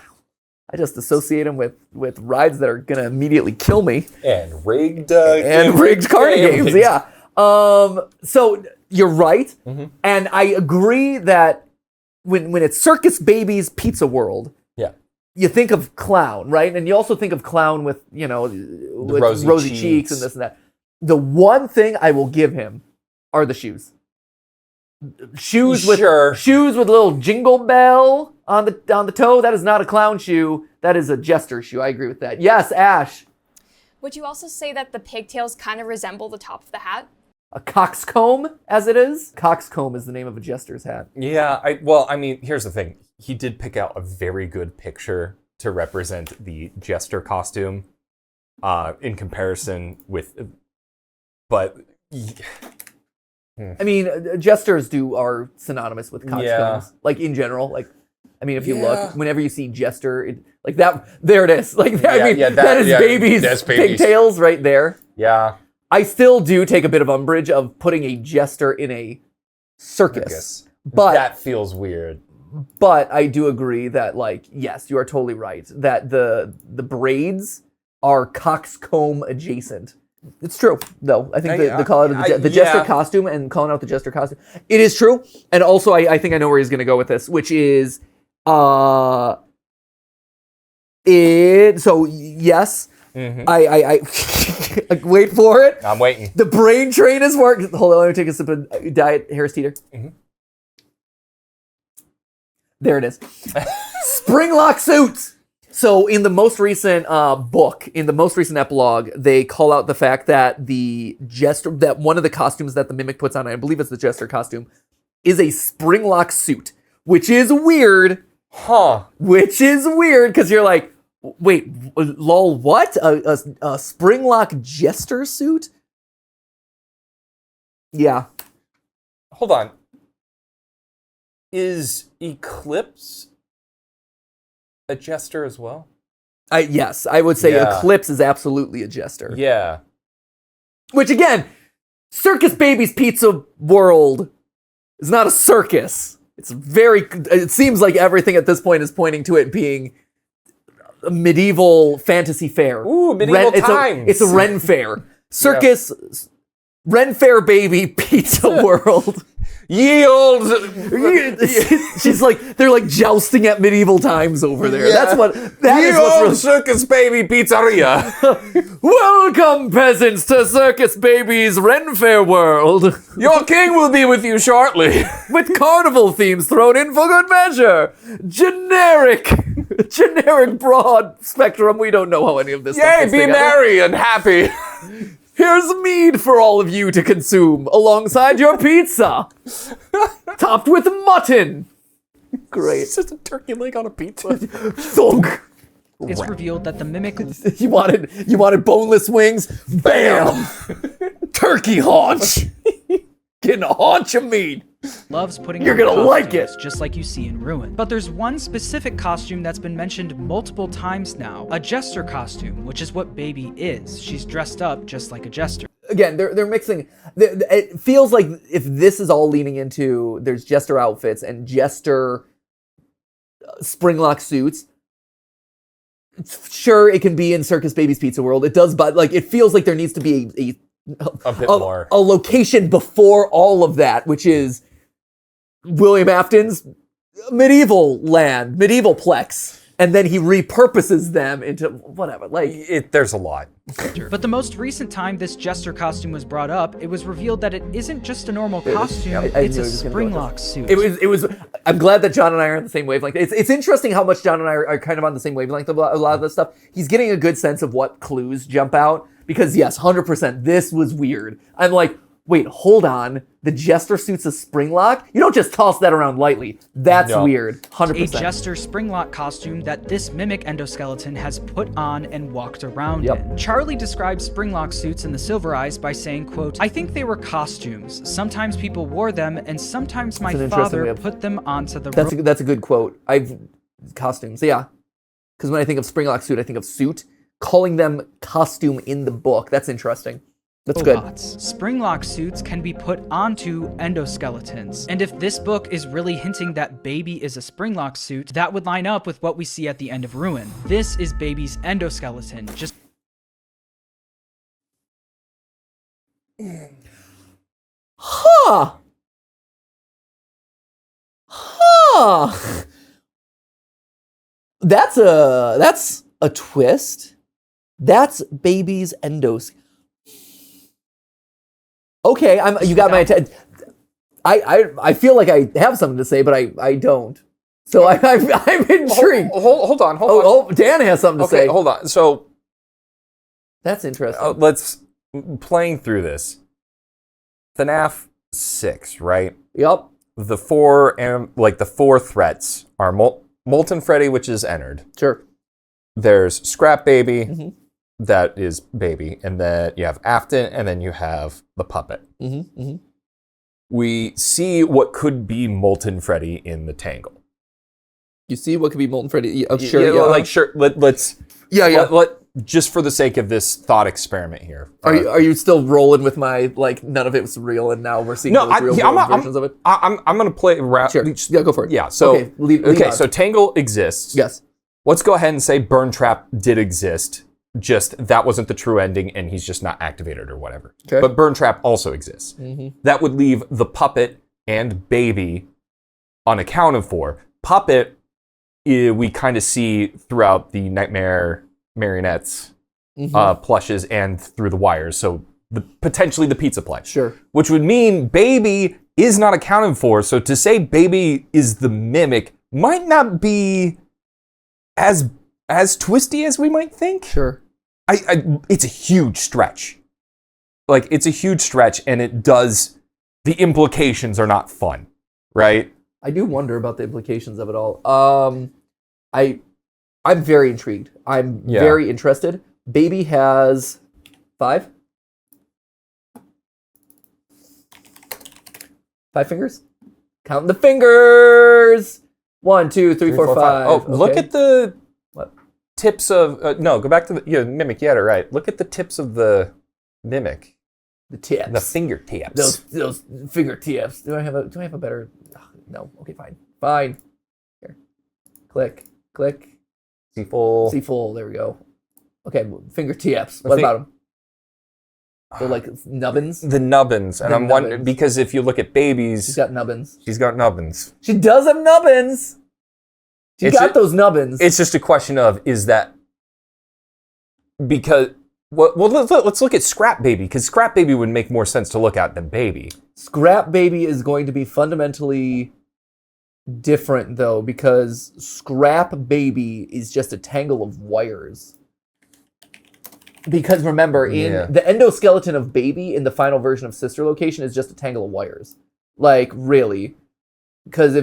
I just associate them with rides that are gonna immediately kill me. And rigged card games, yeah. So you're right, and I agree that when it's Circus Baby's Pizza World, you think of clown, right? And you also think of clown with with rosy cheeks and this and that. The one thing I will give him are the shoes. Shoes with little jingle bell on the toe. That is not a clown shoe. That is a jester shoe. I agree with that. Yes, Ash. Would you also say that the pigtails kind of resemble the top of the hat? A coxcomb, as it is. Coxcomb is the name of a jester's hat. Yeah. Here's the thing. He did pick out a very good picture to represent the jester costume, in comparison with, but. I mean, jesters are synonymous with coxcombs, like in general. Like, I mean, if you look, whenever you see jester, there it is. Like, that is Baby's pigtails right there. Yeah. I still do take a bit of umbrage of putting a jester in a circus. But that feels weird. But I do agree that, like, yes, you are totally right. That the braids are coxcomb adjacent. It's true, though. I think the call out of the jester costume and calling out the jester costume, it is true. And also, I think I know where he's going to go with this, which is, so yes, I wait for it. I'm waiting. The brain train is working. Hold on, let me take a sip of Diet Harris Teeter. There it is. Springlock suits. So in the most recent book, in the most recent epilogue, they call out the fact that that one of the costumes that the Mimic puts on, I believe it's the Jester costume, is a springlock suit, which is weird. Which is weird because you're like, wait, lol, what? A springlock Jester suit? Yeah. Hold on. Is Eclipse a jester as well? Yes, I would say Eclipse is absolutely a jester. Yeah. Which again, Circus Baby's Pizza World is not a circus. It seems like everything at this point is pointing to it being a medieval fantasy fair. Ooh, medieval times. It's a Ren fair. Circus, Ren Fair Baby Pizza World. Yield! She's like, they're like jousting at medieval times over there. Yeah. That is what's really... Circus Baby Pizzeria. Welcome, peasants, to Circus Baby's Ren Fair World. Your king will be with you shortly. With carnival themes thrown in for good measure. Generic broad spectrum. We don't know how any of this stuff Yay, fits be together. merry and happy. Here's mead for all of you to consume alongside your pizza. Topped with mutton. Great. It's just a turkey leg on a pizza. Thunk. It's revealed that the mimic You wanted boneless wings? Bam! Turkey haunch. Getting a haunch of meat. loves putting You're on gonna like costumes, it. just like you see in Ruin. But there's one specific costume that's been mentioned multiple times now, a jester costume, which is what Baby is. She's dressed up just like a jester. Again, they're mixing. It feels like if this is all leaning into there's jester outfits and jester springlock suits. Sure, it can be in Circus Baby's Pizza World. It does, but like it feels like there needs to be a bit more. A location before all of that, which is William Afton's medieval land, medieval plex. And then he repurposes them into whatever. Like there's a lot. But the most recent time this jester costume was brought up, it was revealed that it isn't just a normal costume, it's a springlock suit. It was. I'm glad that John and I are on the same wavelength. It's interesting how much John and I are kind of on the same wavelength of a lot of this stuff. He's getting a good sense of what clues jump out because yes, 100%, this was weird. I'm like, wait, hold on. The jester suit's a springlock? You don't just toss that around lightly. That's weird. 100%. A jester springlock costume that this mimic endoskeleton has put on and walked around in. Charlie describes springlock suits in the Silver Eyes by saying, quote, "I think they were costumes. Sometimes people wore them, and sometimes my father put them onto the road." That's a good quote. Costumes, yeah. Because when I think of springlock suit, I think of suit. Calling them costume in the book, that's interesting. That's good. Springlock suits can be put onto endoskeletons. And if this book is really hinting that Baby is a springlock suit, that would line up with what we see at the end of Ruin. This is Baby's endoskeleton. Just Huh. That's a twist. That's Baby's endoskeleton. Okay, you got my attention. I feel like I have something to say, but I don't. So I'm intrigued. Hold on. Oh, Dan has something to say. Hold on. So that's interesting. Let's playing through this. FNAF 6, right? Yep. The four threats are Molten Freddy, which is entered. Sure. There's Scrap Baby. That is Baby, and then you have Afton, and then you have the puppet. We see what could be Molten Freddy in the Tangle. You see what could be Molten Freddy? Oh, sure. Let's just for the sake of this thought experiment here. Are you still rolling with my none of it was real, and now we're seeing real versions of it? I'm gonna play. Sure. Yeah, go for it. Yeah. So okay. So Tangle exists. Yes. Let's go ahead and say Burn Trap did exist. Just that wasn't the true ending, and he's just not activated or whatever. Okay. But Burn Trap also exists. That would leave the puppet and Baby unaccounted for. Puppet, we kind of see throughout the Nightmare marionettes, plushes, and through the wires. So potentially the pizza play. Sure. Which would mean Baby is not accounted for. So to say Baby is the mimic might not be as twisty as we might think. Sure. It's a huge stretch. It's a huge stretch, and the implications are not fun, right? I do wonder about the implications of it all. I'm very intrigued. I'm very interested. Baby has 5 fingers. Counting the fingers. 1, 2, 3, 4, 5. Oh, look at the what? Tips of no. Go back to the mimic. You had it right. Look at the tips of the mimic. The tips. The fingertips. Those fingertips. Do I have a better? No. Okay, fine. Here. Click. See full. There we go. Okay, fingertips. What about them? They're like nubbins. The nubbins, and I'm wondering because if you look at Babies, she's got nubbins. She does have nubbins. She's got those nubbins. It's just a question of is that because well let's look at Scrap Baby because Scrap Baby would make more sense to look at than Baby. Scrap Baby is going to be fundamentally different though because Scrap Baby is just a tangle of wires. Because remember, in the endoskeleton of Baby in the final version of Sister Location is just a tangle of wires. Really. Because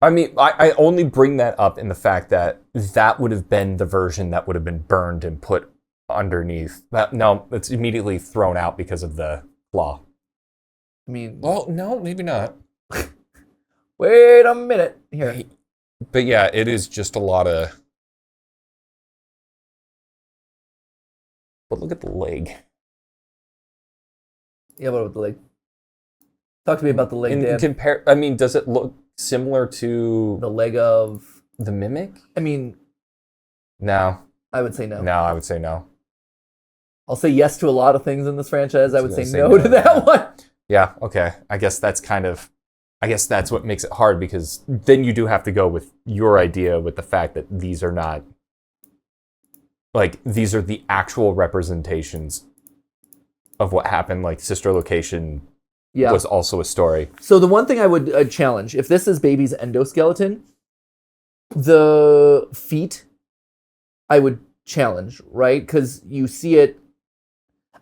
I mean, I only bring that up in the fact that that would have been the version that would have been burned and put underneath. No, it's immediately thrown out because of the claw. I mean, Well, no, maybe not. wait a minute here. But yeah, it is just a lot of... But look at the leg. Yeah, what about the leg? Talk to me about the leg, Dan. I mean, does it look similar to The leg of... the Mimic? I mean, No. I would say no. No, I would say no. I'll say yes to a lot of things in this franchise. I would say say no no, to that yeah. one. Yeah, okay. I guess that's what makes it hard, because then you do have to go with your idea with the fact that these are not, like, these are the actual representations of what happened. Like, Sister Location was also a story. So the one thing I would challenge, if this is Baby's endoskeleton, the feet I would challenge, right? Because you see it.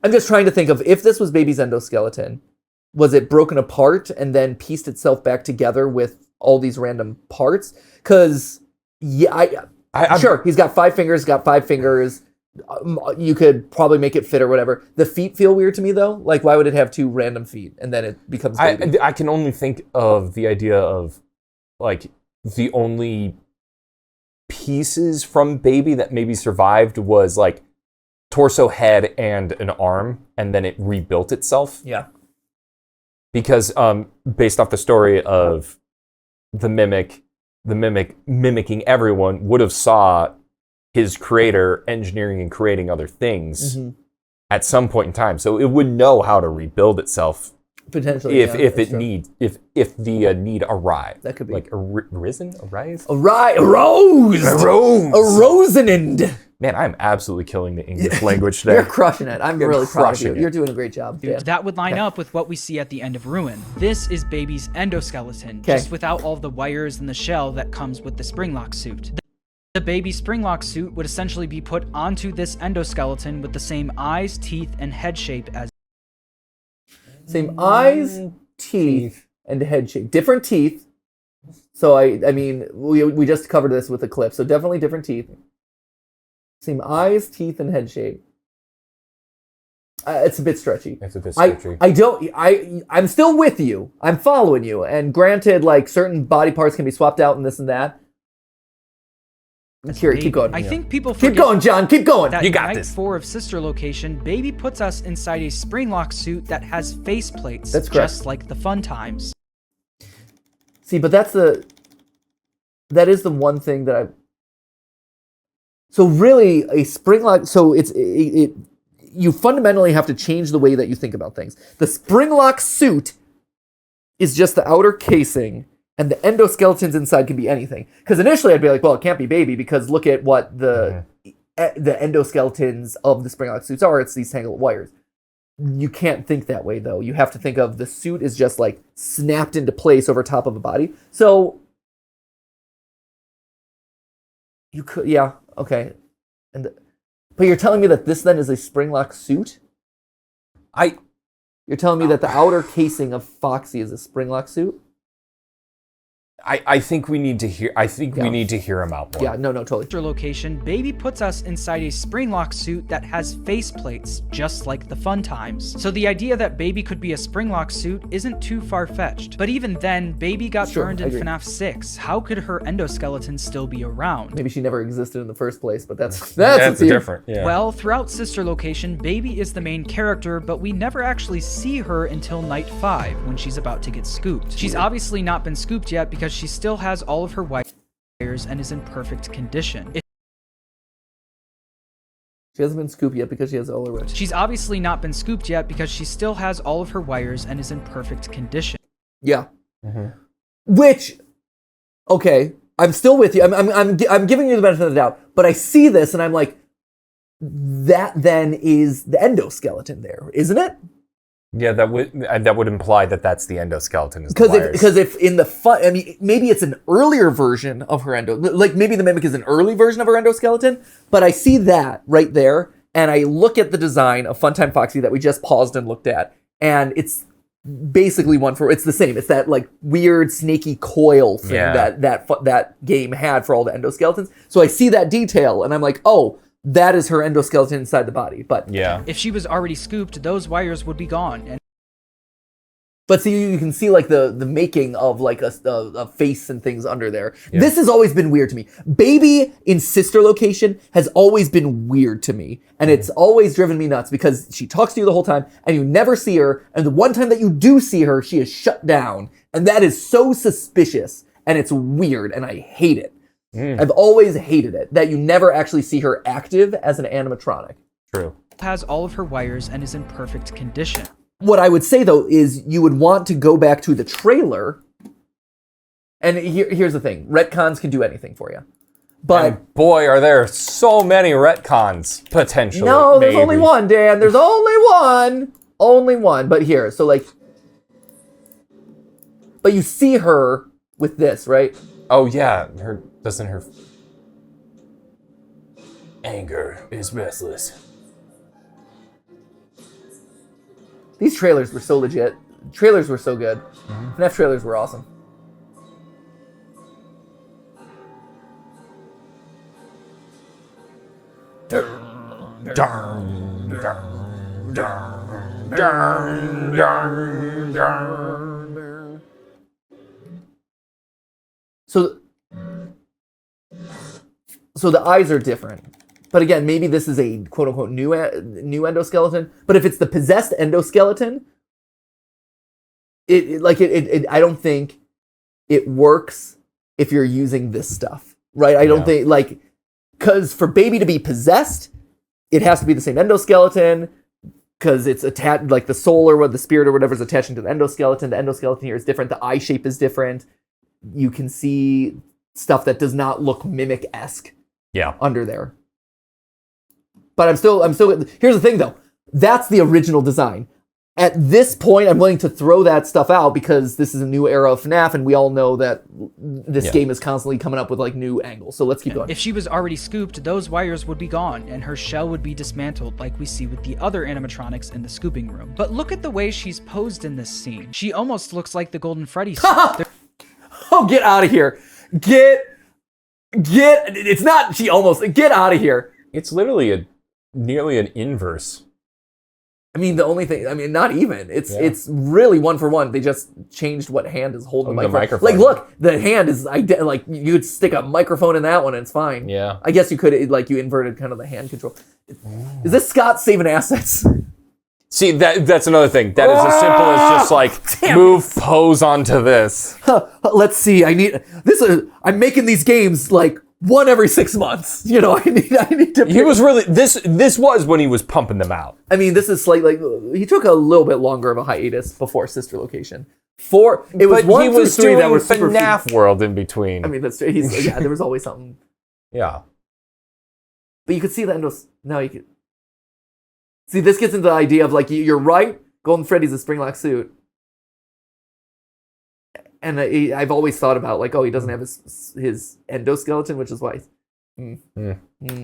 I'm just trying to think of, if this was Baby's endoskeleton, was it broken apart and then pieced itself back together with all these random parts? Because, yeah, I'm sure, he's got 5 fingers, you could probably make it fit or whatever. The feet feel weird to me, though. Like, why would it have 2 random feet and then it becomes Baby? I can only think of the idea of, like, the only pieces from Baby that maybe survived was, like, torso, head, and an arm, and then it rebuilt itself. Yeah. Because based off the story of the mimic mimicking everyone, would have saw his creator engineering and creating other things at some point in time. So it would know how to rebuild itself potentially if the need arrived. That could be like arisen, arise, arose, Rosenend. Man, I'm absolutely killing the English language today. You're crushing it. I'm really proud of you. it. You're doing a great job. Dude, that would line up with what we see at the end of Ruin. This is Baby's endoskeleton, just without all the wires and the shell that comes with the Springlock suit. The Baby Springlock suit would essentially be put onto this endoskeleton with the same eyes, teeth, and head shape as... Same eyes, teeth, and head shape. Different teeth. So, I mean, we just covered this with a clip. So definitely different teeth. Same eyes, teeth, and head shape. It's a bit stretchy. It's a bit stretchy. I'm still with you. I'm following you. And granted, like, certain body parts can be swapped out and this and that. Here, keep going. I think people forget... Keep going, John. Keep going. That you got night this. 4 of Sister Location, Baby puts us inside a Springlock suit that has face plates. That's correct. Just like the Fun Times. See, but that is the one thing that I... So really, a Springlock... So you fundamentally have to change the way that you think about things. The Springlock suit is just the outer casing, and the endoskeletons inside can be anything. Because initially I'd be like, well, it can't be Baby, because look at what the endoskeletons of the Springlock suits are. It's these tangled wires. You can't think that way, though. You have to think of the suit is just like snapped into place over top of a body. So you could, yeah, okay. But you're telling me that this then is a Springlock suit? You're telling me that the outer casing of Foxy is a Springlock suit? I think we need to hear. We need to hear him out more. Yeah, no, totally. Sister Location, Baby puts us inside a Springlock suit that has face plates, just like the Fun Times. So the idea that Baby could be a Springlock suit isn't too far-fetched. But even then, Baby got burned in FNAF 6. How could her endoskeleton still be around? Maybe she never existed in the first place, but that's different. Yeah. Well, throughout Sister Location, Baby is the main character, but we never actually see her until night 5, when she's about to get scooped. She's obviously not been scooped yet because she still has all of her wires and is in perfect condition. She hasn't been scooped yet because she has all her wires. She's obviously not been scooped yet because she still has all of her wires and is in perfect condition. Yeah. Which, okay, I'm still with you. I'm giving you the benefit of the doubt, but I see this and I'm like, that then is the endoskeleton there, isn't it? Yeah, that would imply that that's the endoskeleton. Because if in the I mean, maybe it's an earlier version of her like maybe the Mimic is an early version of her endoskeleton, but I see that right there, and I look at the design of Funtime Foxy that we just paused and looked at, and it's basically it's the same. It's that like weird snaky coil thing that game had for all the endoskeletons. So I see that detail and I'm like, oh, that is her endoskeleton inside the body. But if she was already scooped, those wires would be gone. But see, you can see like the making of like a face and things under there. Yeah. This has always been weird to me. Baby in sister location has always been weird to me. And it's always driven me nuts because she talks to you the whole time and you never see her. And the one time that you do see her, she is shut down. And that is so suspicious. And it's weird and I hate it. I've always hated it, that you never actually see her active as an animatronic. True. Has all of her wires and is in perfect condition. What I would say, though, is you would want to go back to the trailer. And here's the thing. Retcons can do anything for you. But and boy, are there so many retcons, potentially. No, there's only one, Dan. There's only one. Only one. But here, so like... But you see her with this, right? Oh, yeah. Doesn't her... Anger is restless. These trailers were so legit. Trailers were so good. FNAF trailers were awesome. So the eyes are different. But again, maybe this is a quote-unquote new endoskeleton. But if it's the possessed endoskeleton, I don't think it works if you're using this stuff, right? I don't think, like, because for Baby to be possessed, it has to be the same endoskeleton, because it's attached, like the soul or the spirit or whatever is attaching to the endoskeleton. The endoskeleton here is different. The eye shape is different. You can see stuff that does not look Mimic-esque under there. But I'm still, here's the thing though. That's the original design. At this point, I'm willing to throw that stuff out because this is a new era of FNAF and we all know that this game is constantly coming up with like new angles. So let's keep going. If she was already scooped, those wires would be gone and her shell would be dismantled like we see with the other animatronics in the scooping room. But look at the way she's posed in this scene. She almost looks like the Golden Freddy suit. Oh, get out of here. It's not, get out of here. It's literally nearly an inverse. I mean, the only thing, not even. It's really one for one. They just changed what hand is holding the microphone. Like, look, the hand is, like, you could stick a microphone in that one and it's fine. Yeah. I guess you could, like, you inverted kind of the hand control. Is this Scott saving assets? See, that's another thing. That is as simple as just, like, pose onto this. Let's see, I'm making these games, like, one every 6 months. You know, I need to. He was really this was when he was pumping them out. I mean, this is slightly. He took a little bit longer of a hiatus before Sister Location. It was 1 through 3 that was super FNAF World in between. I mean, that's true. There was always something. Yeah, but you could see the endos. No, you could see. This gets into the idea of like you're right. Golden Freddy's a spring-lock suit. And I've always thought about like, oh, he doesn't have his endoskeleton, which is why.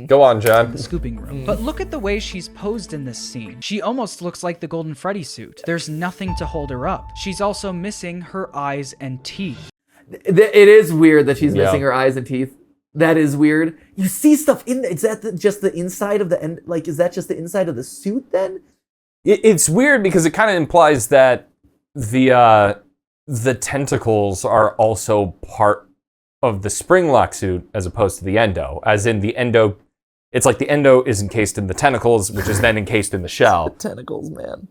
Go on, John. The scooping room. But look at the way she's posed in this scene. She almost looks like the Golden Freddy suit. There's nothing to hold her up. She's also missing her eyes and teeth. It is weird that she's missing her eyes and teeth. That is weird. You see stuff in there. Is that just the inside of the end? Like, is that just the inside of the suit then? It's weird because it kind of implies that the tentacles are also part of the spring lock suit as opposed to the endo. As in the endo, it's like the endo is encased in the tentacles, which is then encased in the shell. The tentacles, man.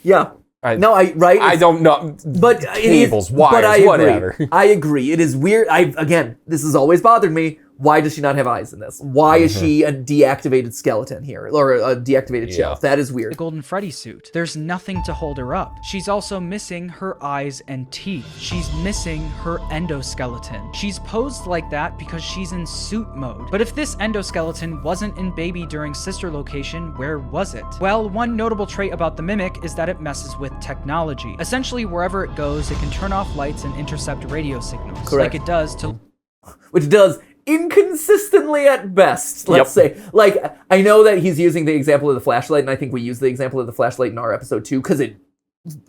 Yeah. I I don't know. But cables, wires, whatever. I agree. It is weird. Again, this has always bothered me. Why does she not have eyes in this? Why is she a deactivated skeleton here? Or a deactivated shelf? That is weird. The Golden Freddy suit. There's nothing to hold her up. She's also missing her eyes and teeth. She's missing her endoskeleton. She's posed like that because she's in suit mode. But if this endoskeleton wasn't in Baby during Sister Location, where was it? Well, one notable trait about the Mimic is that it messes with technology. Essentially, wherever it goes, it can turn off lights and intercept radio signals. Correct. Like it does to... Which does inconsistently at best, let's say. Like, I know that he's using the example of the flashlight, and I think we used the example of the flashlight in our episode too, because it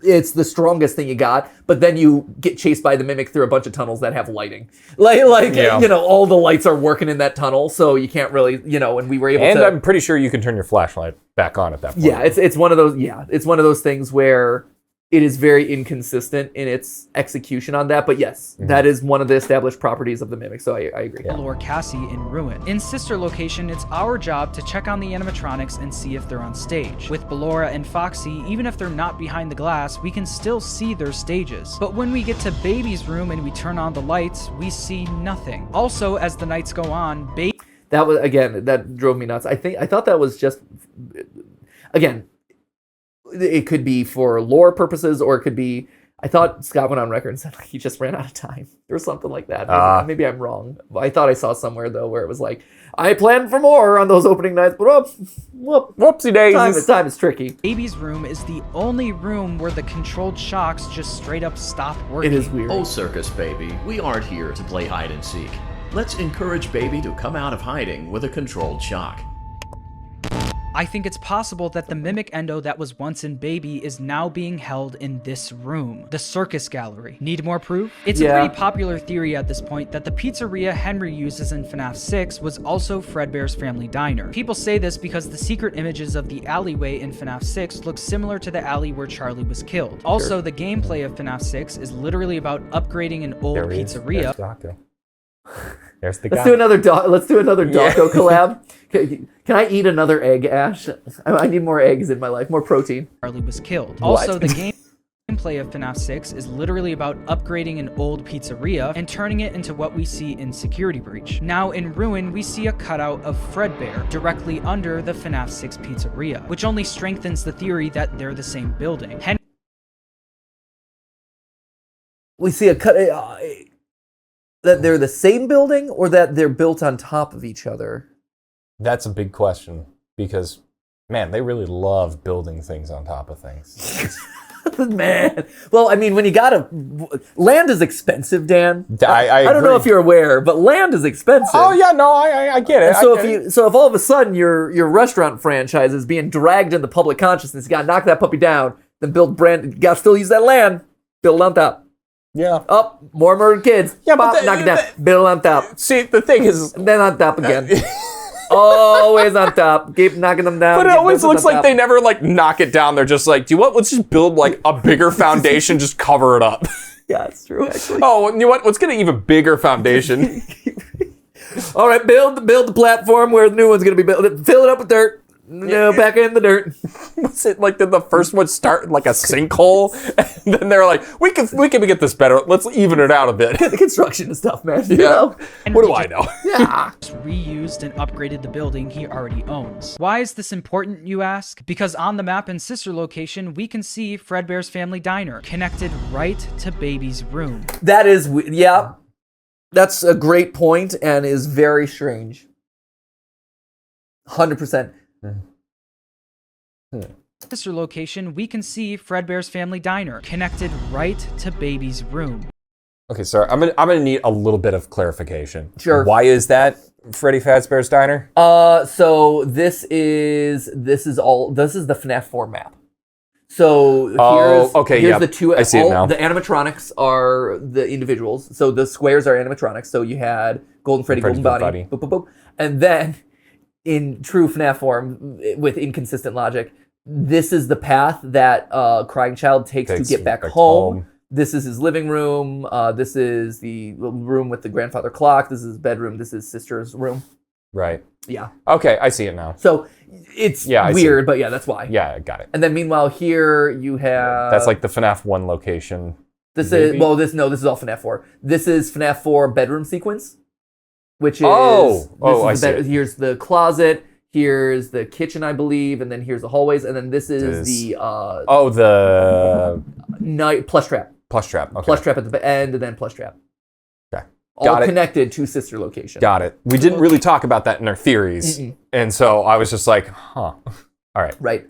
it's the strongest thing you got, but then you get chased by the mimic through a bunch of tunnels that have lighting. Like Yeah. you know, all the lights are working in that tunnel, so you can't really, you know, and we were able And to. I'm pretty sure you can turn your flashlight back on at that point. Yeah, it's one of those. Yeah, it's one of those things where it is very inconsistent in its execution on that. But yes, that is one of the established properties of the mimic. So I agree. Lure Cassie in Ruin. In Sister Location, it's our job to check on the animatronics and see if they're on stage. With Ballora and Foxy, even if they're not behind the glass, we can still see their stages. But when we get to Baby's room and we turn on the lights, we see nothing. Also, as the nights go on, That was, again, that drove me nuts. I thought that was just, again, it could be for lore purposes, or it could be, I thought Scott went on record and said like he just ran out of time or something like that. Maybe I'm wrong. I thought I saw somewhere though where it was like, I planned for more on those opening nights, but Whoopsie daisies. time is tricky. Baby's room is the only room where the controlled shocks just straight up stop working. It is weird. Oh, Circus Baby, we aren't here to play hide and seek. Let's encourage Baby to come out of hiding with a controlled shock. I think it's possible that the mimic endo that was once in Baby is now being held in this room, the circus gallery. Need more proof? It's a pretty popular theory at this point that the pizzeria Henry uses in FNAF 6 was also Fredbear's Family Diner. People say this because the secret images of the alleyway in FNAF 6 look similar to the alley where Charlie was killed. Also, the gameplay of FNAF 6 is literally about upgrading an old pizzeria. There's the guy. Let's do another Daco collab. Can I eat another egg, Ash? I need more eggs in my life, more protein. Charlie was killed. Also, the gameplay of FNAF 6 is literally about upgrading an old pizzeria and turning it into what we see in Security Breach. Now in Ruin, we see a cutout of Fredbear directly under the FNAF 6 pizzeria, which only strengthens the theory that they're the same building. We see a cut. That they're the same building, or that they're built on top of each other? That's a big question, because, man, they really love building things on top of things. Man. Well, I mean, when you gotta... Land is expensive, Dan. I don't know agree. if you're aware, but land is expensive. Oh, yeah, no, I get it. And so if all of a sudden your restaurant franchise is being dragged into public consciousness, you gotta knock that puppy down, then build brand... You gotta still use that land, build on top. Yeah. Up, more murdered kids. Yeah, but knock it down. Build on top. See, the thing is... And then on top again. Always on top. Keep knocking them down. But it always looks like they never, like, knock it down. They're just like, do you know what? Let's just build, like, a bigger foundation, just cover it up. Yeah, it's true, actually. Oh, you know what? Let's get an even bigger foundation. All right, build the platform where the new one's going to be built. Fill it up with dirt. No, back in the dirt. Was it like, did the first one start in, like, a sinkhole? And then they're like, we can get this better. Let's even it out a bit. The construction is tough, man. You Yeah. know? And What we do I just know? Yeah. reused and upgraded the building he already owns. Why is this important, you ask? Because on the map in Sister Location, we can see Fredbear's Family Diner, connected right to Baby's room. That is, yeah. That's a great point and is very strange. 100%. Sister Location, we can see Fredbear's Family Diner, connected right to Baby's room. Okay, sorry. I'm gonna need a little bit of clarification. Sure. Why is that Freddy Fazbear's Diner? So this is the FNAF 4 map. So here's the two. I see it now. The animatronics are the individuals. So the squares are animatronics. So you had Golden Freddy, Golden Body. Boop, boop, boop. And then in true FNAF form, with inconsistent logic, this is the path that Crying Child takes to get back home. This is his living room. This is the room with the grandfather clock. This is his bedroom. This is sister's room. Right. Yeah. Okay, I see it now. So it's weird, but yeah, that's why. Yeah, I got it. And then meanwhile here you have... That's like the FNAF 1 location. This is all FNAF 4. This is FNAF 4 bedroom sequence, which is... I see it. Here's the closet. Here's the kitchen, I believe, and then here's the hallways, and then this is the... the... night plush trap. Plush trap, okay. Plush trap at the end, and then plush trap. Okay. All connected to Sister Location. Got it. We didn't really talk about that in our theories, and so I was just like, huh. All right. Right.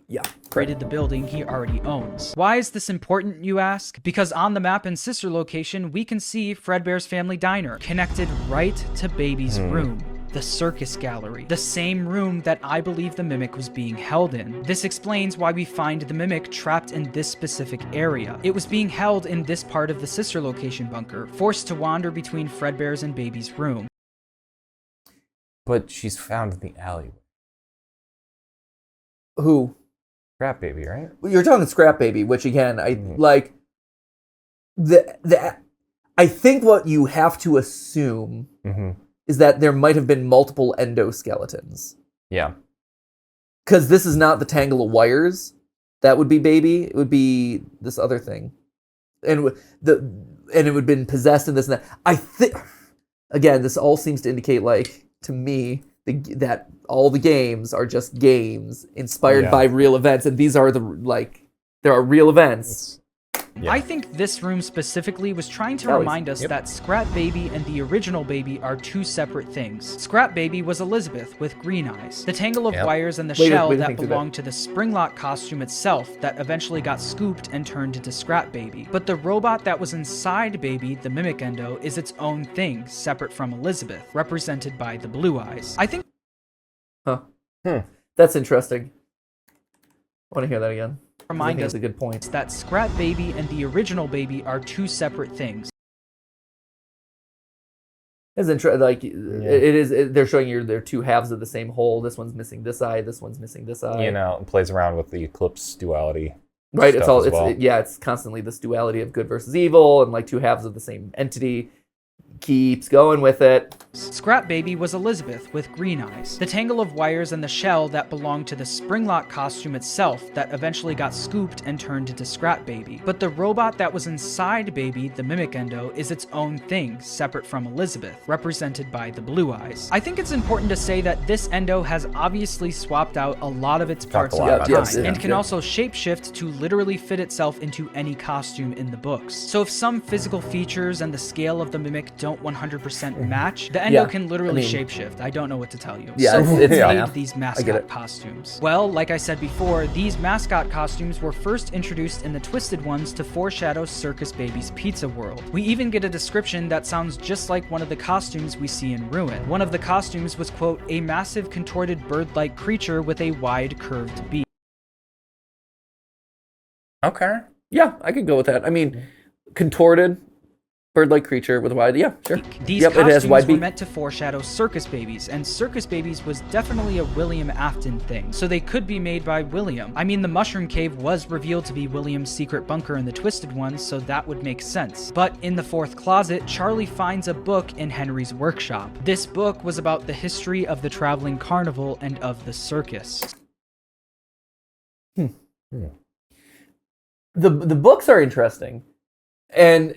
Yeah. Created the building he already owns. Why is this important, you ask? Because on the map in Sister Location, we can see Fredbear's Family Diner, connected right to Baby's room. the circus gallery, the same room that I believe the Mimic was being held in. This explains why we find the Mimic trapped in this specific area. It was being held in this part of the sister location bunker, forced to wander between Fredbear's and Baby's room. But she's found in the alleyway. Who? Scrap Baby, right? You're talking Scrap Baby, which again, I like. I think what you have to assume is that there might have been multiple endoskeletons. Yeah. Because this is not the tangle of wires. That would be Baby. It would be this other thing. And it would have been possessed in this and that. I think, again, this all seems to indicate, like, to me, that all the games are just games inspired by real events. And these are there are real events. Yeah. I think this room specifically was trying to remind us that Scrap Baby and the original Baby are two separate things. Scrap Baby was Elizabeth with green eyes. The tangle of wires and the shell that belonged to the Springlock costume itself that eventually got scooped and turned into Scrap Baby. But the robot that was inside Baby, the Mimic Endo, is its own thing, separate from Elizabeth, represented by the blue eyes. I think... That's interesting. I want to hear that again. Remind us a good point. That Scrap Baby and the original Baby are two separate things. It's interesting. Like it is. They're showing you they're two halves of the same whole. This one's missing this eye. This one's missing this eye. You know, it plays around with the eclipse duality. Right. It's all. It's constantly this duality of good versus evil, and like two halves of the same entity. Keeps going with it. Scrap Baby was Elizabeth with green eyes. The tangle of wires and the shell that belonged to the Springlock costume itself that eventually got scooped and turned into Scrap Baby. But the robot that was inside Baby, the Mimic Endo, is its own thing, separate from Elizabeth, represented by the blue eyes. I think it's important to say that this Endo has obviously swapped out a lot of its parts over time, and can also shapeshift to literally fit itself into any costume in the books. So if some physical features and the scale of the Mimic don't 100% match, the Endo can literally shapeshift. I don't know what to tell you. Yeah, so it's made these mascot costumes. Well, like I said before, these mascot costumes were first introduced in the Twisted Ones to foreshadow Circus Baby's Pizza World. We even get a description that sounds just like one of the costumes we see in Ruin. One of the costumes was, quote, a massive contorted bird-like creature with a wide curved beak. Okay. Yeah, I could go with that. I mean, contorted bird-like creature with a wide, sure. These costumes were meant to foreshadow Circus Babies, and Circus Babies was definitely a William Afton thing, so they could be made by William. I mean, the Mushroom Cave was revealed to be William's secret bunker in the Twisted Ones, so that would make sense. But in the fourth closet, Charlie finds a book in Henry's workshop. This book was about the history of the traveling carnival and of the circus. The books are interesting, and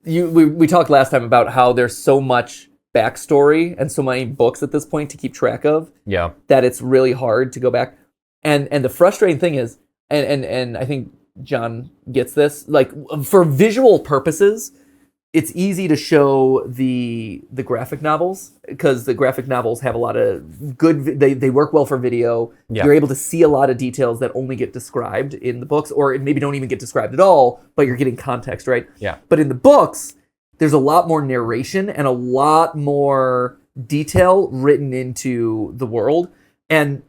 we talked last time about how there's so much backstory and so many books at this point to keep track of. Yeah. That it's really hard to go back. And the frustrating thing is, and I think John gets this, like for visual purposes, it's easy to show the graphic novels because the graphic novels have a lot of good, they work well for video. Yeah. You're able to see a lot of details that only get described in the books, or maybe don't even get described at all, but you're getting context, right? Yeah. But in the books, there's a lot more narration and a lot more detail written into the world. And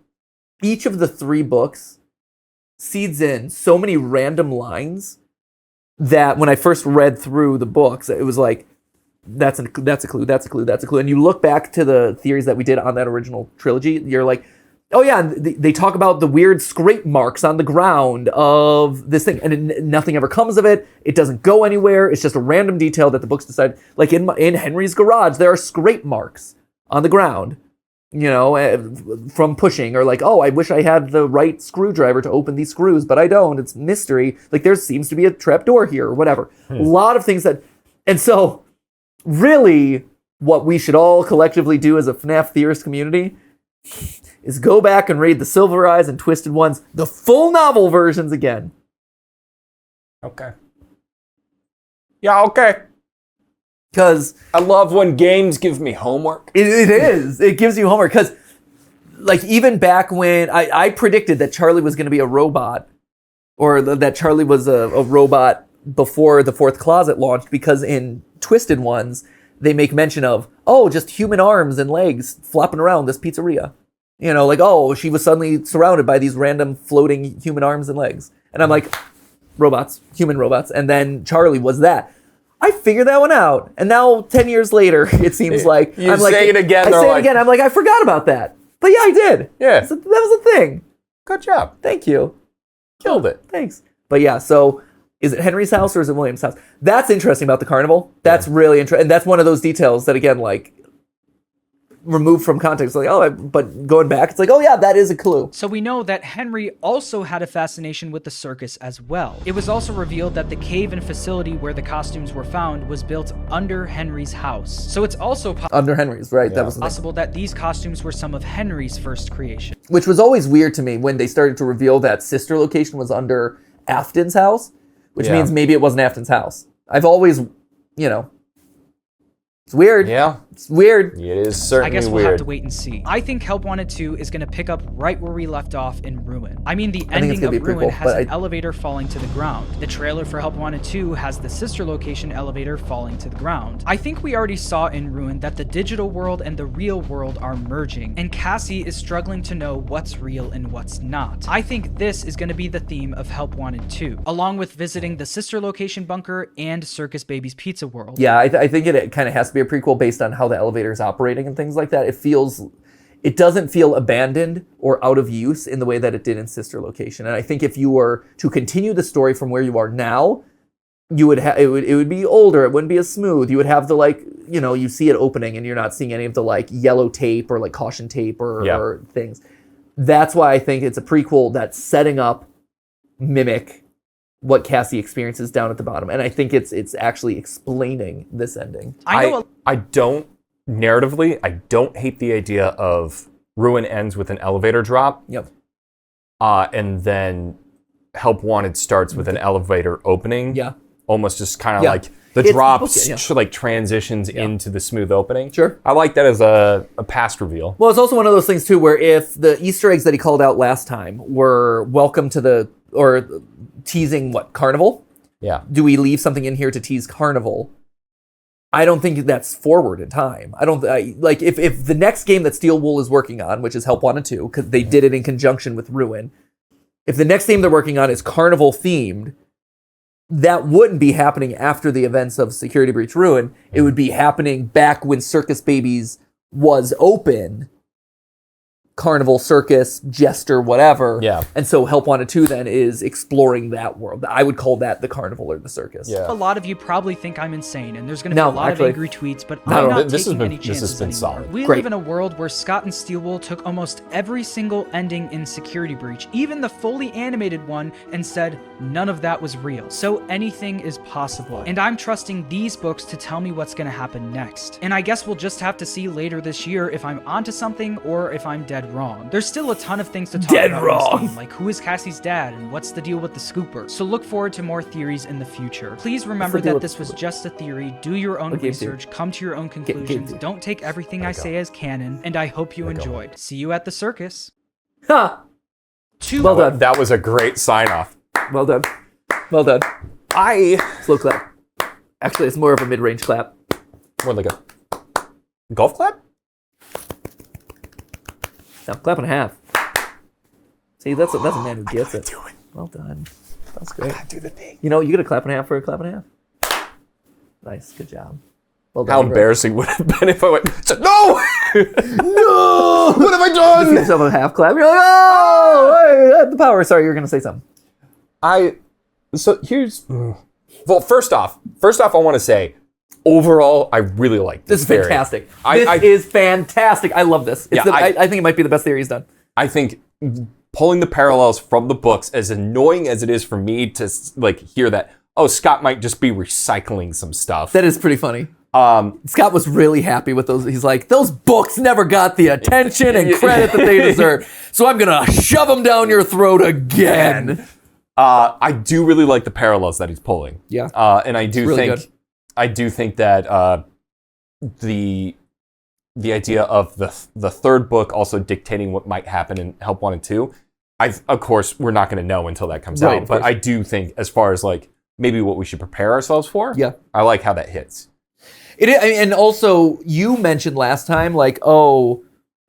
each of the three books seeds in so many random lines that when I first read through the books, it was like, that's a clue, that's a clue, that's a clue. And you look back to the theories that we did on that original trilogy, you're like, oh yeah, they talk about the weird scrape marks on the ground of this thing, and nothing ever comes of it. It doesn't go anywhere. It's just a random detail that the books decide. Like in Henry's garage, there are scrape marks on the ground, you know, from pushing, or like, oh, I wish I had the right screwdriver to open these screws, but I don't. It's mystery. Like there seems to be a trap door here or whatever. A lot of things that, and so really what we should all collectively do as a FNAF theorist community is go back and read the Silver Eyes and Twisted Ones, the full novel versions again. Okay. Yeah, okay. Because I love when games give me homework. it is. It gives you homework. Because, like, even back when I predicted that Charlie was going to be a robot, or that Charlie was a robot before the fourth closet launched, because in Twisted Ones, they make mention of oh, just human arms and legs flopping around this pizzeria. You know, like, oh, she was suddenly surrounded by these random floating human arms and legs. And I'm like, robots, human robots. And then Charlie was that. I figured that one out. And now 10 years later, it seems like You I'm like, say it again, I they're say it like- again. I'm like, I forgot about that. But yeah, I did. Yeah. So that was a thing. Good job. Thank you. Killed it. Thanks. But yeah, so is it Henry's house or is it William's house? That's interesting about the carnival. That's really interesting. And that's one of those details that, again, like, removed from context, like, oh, but going back, it's like, oh yeah, that is a clue. So we know that Henry also had a fascination with the circus as well. It was also revealed that the cave and facility where the costumes were found was built under Henry's house. So it's also Under Henry's, right? That was the thing. possible that these costumes were some of Henry's first creation. Which was always weird to me when they started to reveal that sister location was under Afton's house, which means maybe it wasn't Afton's house. I've always, you know, it's weird. Yeah. It's weird. It is certainly I guess we'll weird. have to wait and see. I think Help Wanted 2 is going to pick up right where we left off in Ruin. I mean, the think ending it's gonna of be a Ruin prequel, has but an elevator falling to the ground. The trailer for Help Wanted 2 has the sister location elevator falling to the ground. I think we already saw in Ruin that the digital world and the real world are merging, and Cassie is struggling to know what's real and what's not. I think this is going to be the theme of Help Wanted 2, along with visiting the sister location bunker and Circus Baby's Pizza World. Yeah, I think it kind of has to be a prequel based on how the elevator is operating and things like that. It doesn't feel abandoned or out of use in the way that it did in Sister Location. And I think if you were to continue the story from where you are now, you would it would be older. It wouldn't be as smooth. You would have the, like, you know, you see it opening and you're not seeing any of the, like, yellow tape or like caution tape or things. That's why I think it's a prequel that's setting up Mimic, what Cassie experiences down at the bottom. And I think it's actually explaining this ending. I don't hate the idea of Ruin ends with an elevator drop. Yep. And then Help Wanted starts with an elevator opening. Yeah. Almost just kind of Yeah. like the It's drop bookend, yeah. like transitions into the smooth opening. Sure. I like that as a past reveal. Well, it's also one of those things too, where if the Easter eggs that he called out last time were welcome to or teasing what, Carnival? Yeah. Do we leave something in here to tease Carnival? I don't think that's forward in time. Like if the next game that Steel Wool is working on, which is Help Wanted 2, because they did it in conjunction with Ruin, if the next game they're working on is Carnival themed, that wouldn't be happening after the events of Security Breach Ruin. It would be happening back when Circus Babies was open. Carnival, circus, jester, whatever. Yeah. And so Help Wanted 2 then is exploring that world. I would call that the carnival or the circus. Yeah. A lot of you probably think I'm insane, and there's going to be No, a lot actually, of angry tweets, but not at I'm all. not This has taking been- any this has chances been anymore. solid. We Great. live in a world where Scott and Steelwool took almost every single ending in Security Breach, even the fully animated one, and said none of that was real. So anything is possible. And I'm trusting these books to tell me what's going to happen next. And I guess we'll just have to see later this year if I'm onto something or if I'm dead wrong. There's still a ton of things to talk Dead about wrong. in this game, like who is Cassie's dad and what's the deal with the scooper. So look forward to more theories in the future. Please remember deal that with this the was scooper? just a theory. Do your own game research, come to your own game conclusions. two. Don't take everything I say as canon, and I hope you enjoyed. See you at the circus. Ha! Two Well done. That was a great sign off. Well done. Well done. I Slow clap. Actually, it's more of a mid-range clap. more like a golf clap. No, clap and a half. See, that's a man who gets it. Well done. That's great. Do the thing. You know, you get a clap and a half for a clap and a half. Nice, good job. Well done. How bro. embarrassing would it have been if I went, no! No! What have I Give done? yourself a half clap. You're like, oh, hey, I had the power. Sorry, you were going to say something. Well, first off, I want to say, overall, I really like This this is theory. fantastic. I- This is fantastic. I love this. It's Yeah, I think it might be the best theory he's done. I think pulling the parallels from the books, as annoying as it is for me to like hear that, oh, Scott might just be recycling some stuff. That is pretty funny. Scott was really happy with those. He's like, those books never got the attention and credit that they deserve. So I'm going to shove them down your throat again. I do really like the parallels that he's pulling. Yeah. And I do really think good. I do think that the idea of the third book also dictating what might happen in Help Wanted 2, of course we're not going to know until that comes Right, out. of But course. I do think, as far as like maybe what we should prepare ourselves for, Yeah. I like how that hits. And also, you mentioned last time, like, oh,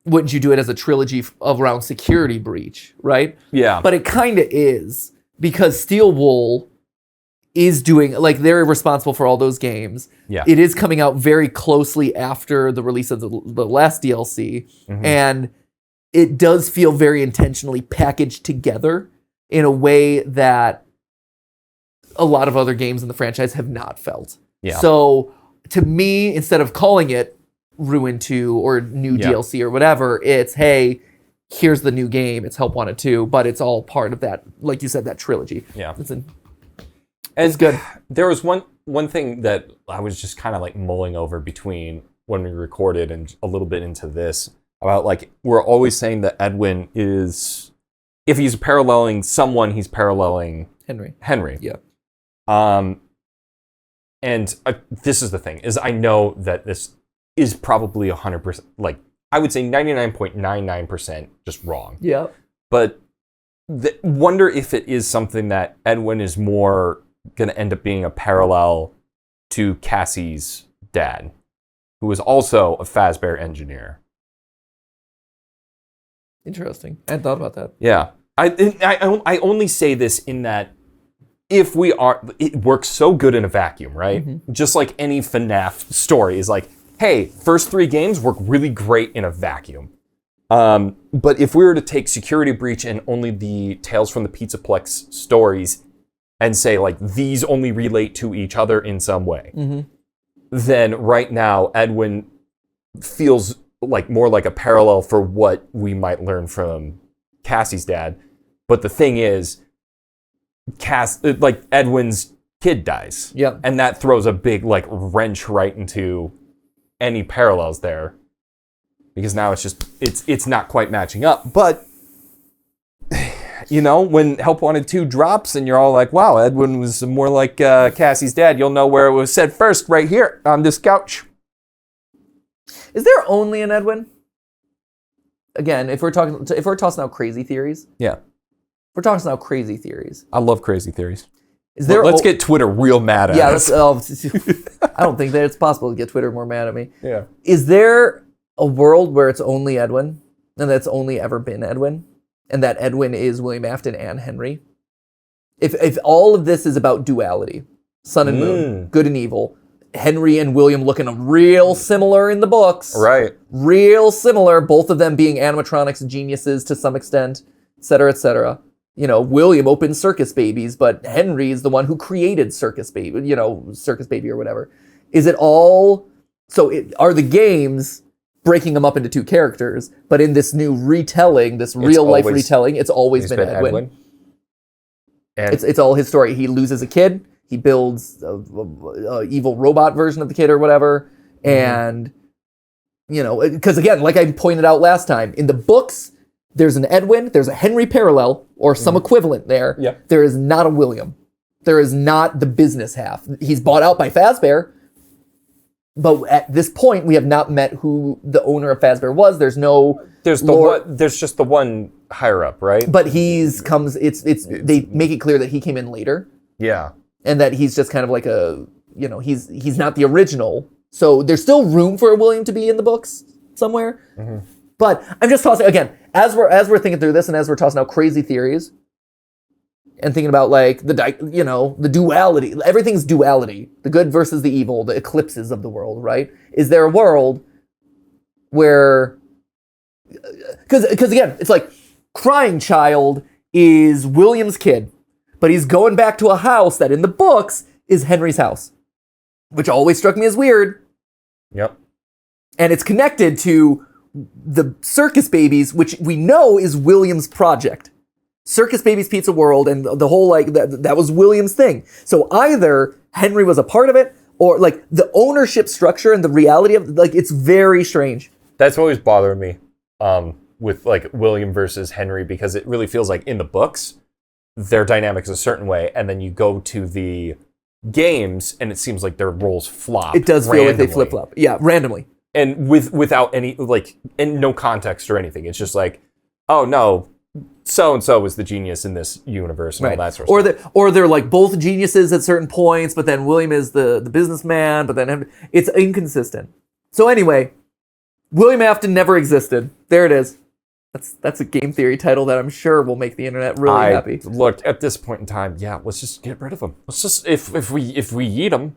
wouldn't you do it as a trilogy around Security Breach, right? Yeah. But it kind of is, because Steel Wool is doing, like, they're responsible for all those games. Yeah. It is coming out very closely after the release of the last DLC, and it does feel very intentionally packaged together in a way that a lot of other games in the franchise have not felt. Yeah. So, to me, instead of calling it Ruin 2 or new DLC or whatever, it's, hey, here's the new game. It's Help Wanted 2, but it's all part of that, like you said, that trilogy. Yeah. It's good. There was one thing that I was just kind of like mulling over between when we recorded and a little bit into this about, like, we're always saying that Edwin is, if he's paralleling someone, he's paralleling Henry. Yeah. And this is the thing, is I know that this is probably 100%, like, I would say 99.99% just wrong. Yeah. But wonder if it is something that Edwin is more going to end up being a parallel to Cassie's dad, who was also a Fazbear engineer. Interesting. I hadn't thought about that. Yeah. I only say this in that it works so good in a vacuum, right? Just like any FNAF story is like, hey, first 3 games work really great in a vacuum. But if we were to take Security Breach and only the Tales from the Pizzaplex stories and say, like, these only relate to each other in some way, then right now Edwin feels like more like a parallel for what we might learn from Cassie's dad. But the thing is, Edwin's kid dies. Yep. And that throws a big, like, wrench right into any parallels there. Because now it's not quite matching up. But, you know, when Help Wanted 2 drops and you're all like, wow, Edwin was more like Cassie's dad, you'll know where it was said first, right here on this couch. Is there only an Edwin? Again, if we're tossing out crazy theories. Yeah. We're tossing out crazy theories. I love crazy theories. Let's get Twitter real mad at us. I don't think that it's possible to get Twitter more mad at me. Yeah. Is there a world where it's only Edwin, and that's only ever been Edwin, and that Edwin is William Afton and Henry? If all of this is about duality, sun and moon, good and evil, Henry and William looking real similar in the books. Right. Real similar, both of them being animatronics geniuses to some extent, et cetera, et cetera. You know, William opened Circus Babies, but Henry is the one who created Circus Baby, Circus Baby or whatever. Is it all... are the games breaking them up into 2 characters, but in this new retelling, this real-life retelling, it's always been Edwin. And it's all his story. He loses a kid, he builds a evil robot version of the kid or whatever, and, because again, like I pointed out last time, in the books, there's an Edwin, there's a Henry parallel, or some equivalent there. Yep. There is not a William. There is not the business half. He's bought out by Fazbear, but at this point, we have not met who the owner of Fazbear was. There's just the one higher up, right? But they make it clear that he came in later. Yeah. And that he's just kind of like he's not the original. So there's still room for a William to be in the books somewhere. But I'm just tossing, again, as we're thinking through this and as we're tossing out crazy theories and thinking about like the duality, everything's duality, the good versus the evil, the eclipses of the world, right? Is there a world where, because again, it's like Crying Child is William's kid, but he's going back to a house that in the books is Henry's house, which always struck me as weird. Yep. And it's connected to the Circus Babies, which we know is William's project. Circus Babies Pizza World and the whole, like, that was William's thing. So either Henry was a part of it, or, like, the ownership structure and the reality of, like, it's very strange. That's always bothered me with, like, William versus Henry, because it really feels like in the books, their dynamic is a certain way, and then you go to the games, and it seems like their roles flop. It does feel like they flip-flop. Yeah, randomly. And without any, like, and no context or anything. It's just like, oh no, so and so was the genius in this universe and all that sort of stuff. Or they're like both geniuses at certain points, but then William is the businessman, but then it's inconsistent. So anyway, William Afton never existed. There it is. That's a game theory title that I'm sure will make the internet really happy. Look, at this point in time, let's just get rid of him. Let's just if we eat him,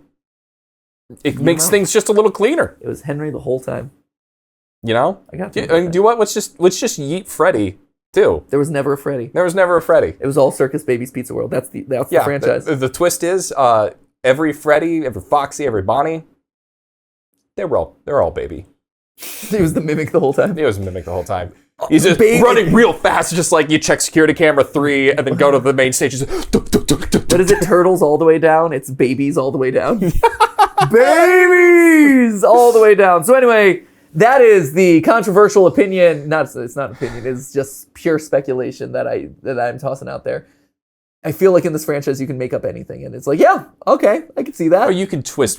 it makes things just a little cleaner. It was Henry the whole time. You know? I got you. Do what? Let's just yeet Freddy too. There was never a Freddy. There was never a Freddy. It was all Circus Baby's Pizza World. That's the franchise. The twist is every Freddy, every Foxy, every Bonnie, they're all baby. He was the mimic the whole time. He was a mimic the whole time. He's just running real fast, just like you check security camera 3 and then go to the main stage. What is it? Turtles all the way down? It's babies all the way down. Babies all the way down. So anyway, that is the controversial opinion. It's not opinion. It's just pure speculation that I'm tossing out there. I feel like in this franchise you can make up anything, and it's like, yeah, okay, I can see that. Or you can twist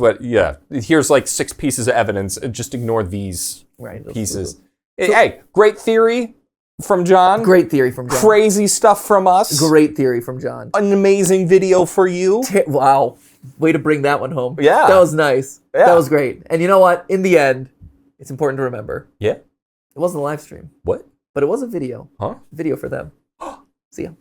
here's like 6 pieces of evidence, and just ignore these pieces. Hey, great theory from John. Great theory from John. Crazy stuff from us. Great theory from John. An amazing video for you. Wow. Way to bring that one home. Yeah. That was nice. Yeah. That was great. And you know what? In the end, it's important to remember. Yeah. It wasn't a live stream. What? But it was a video. Huh? Video for them. See ya.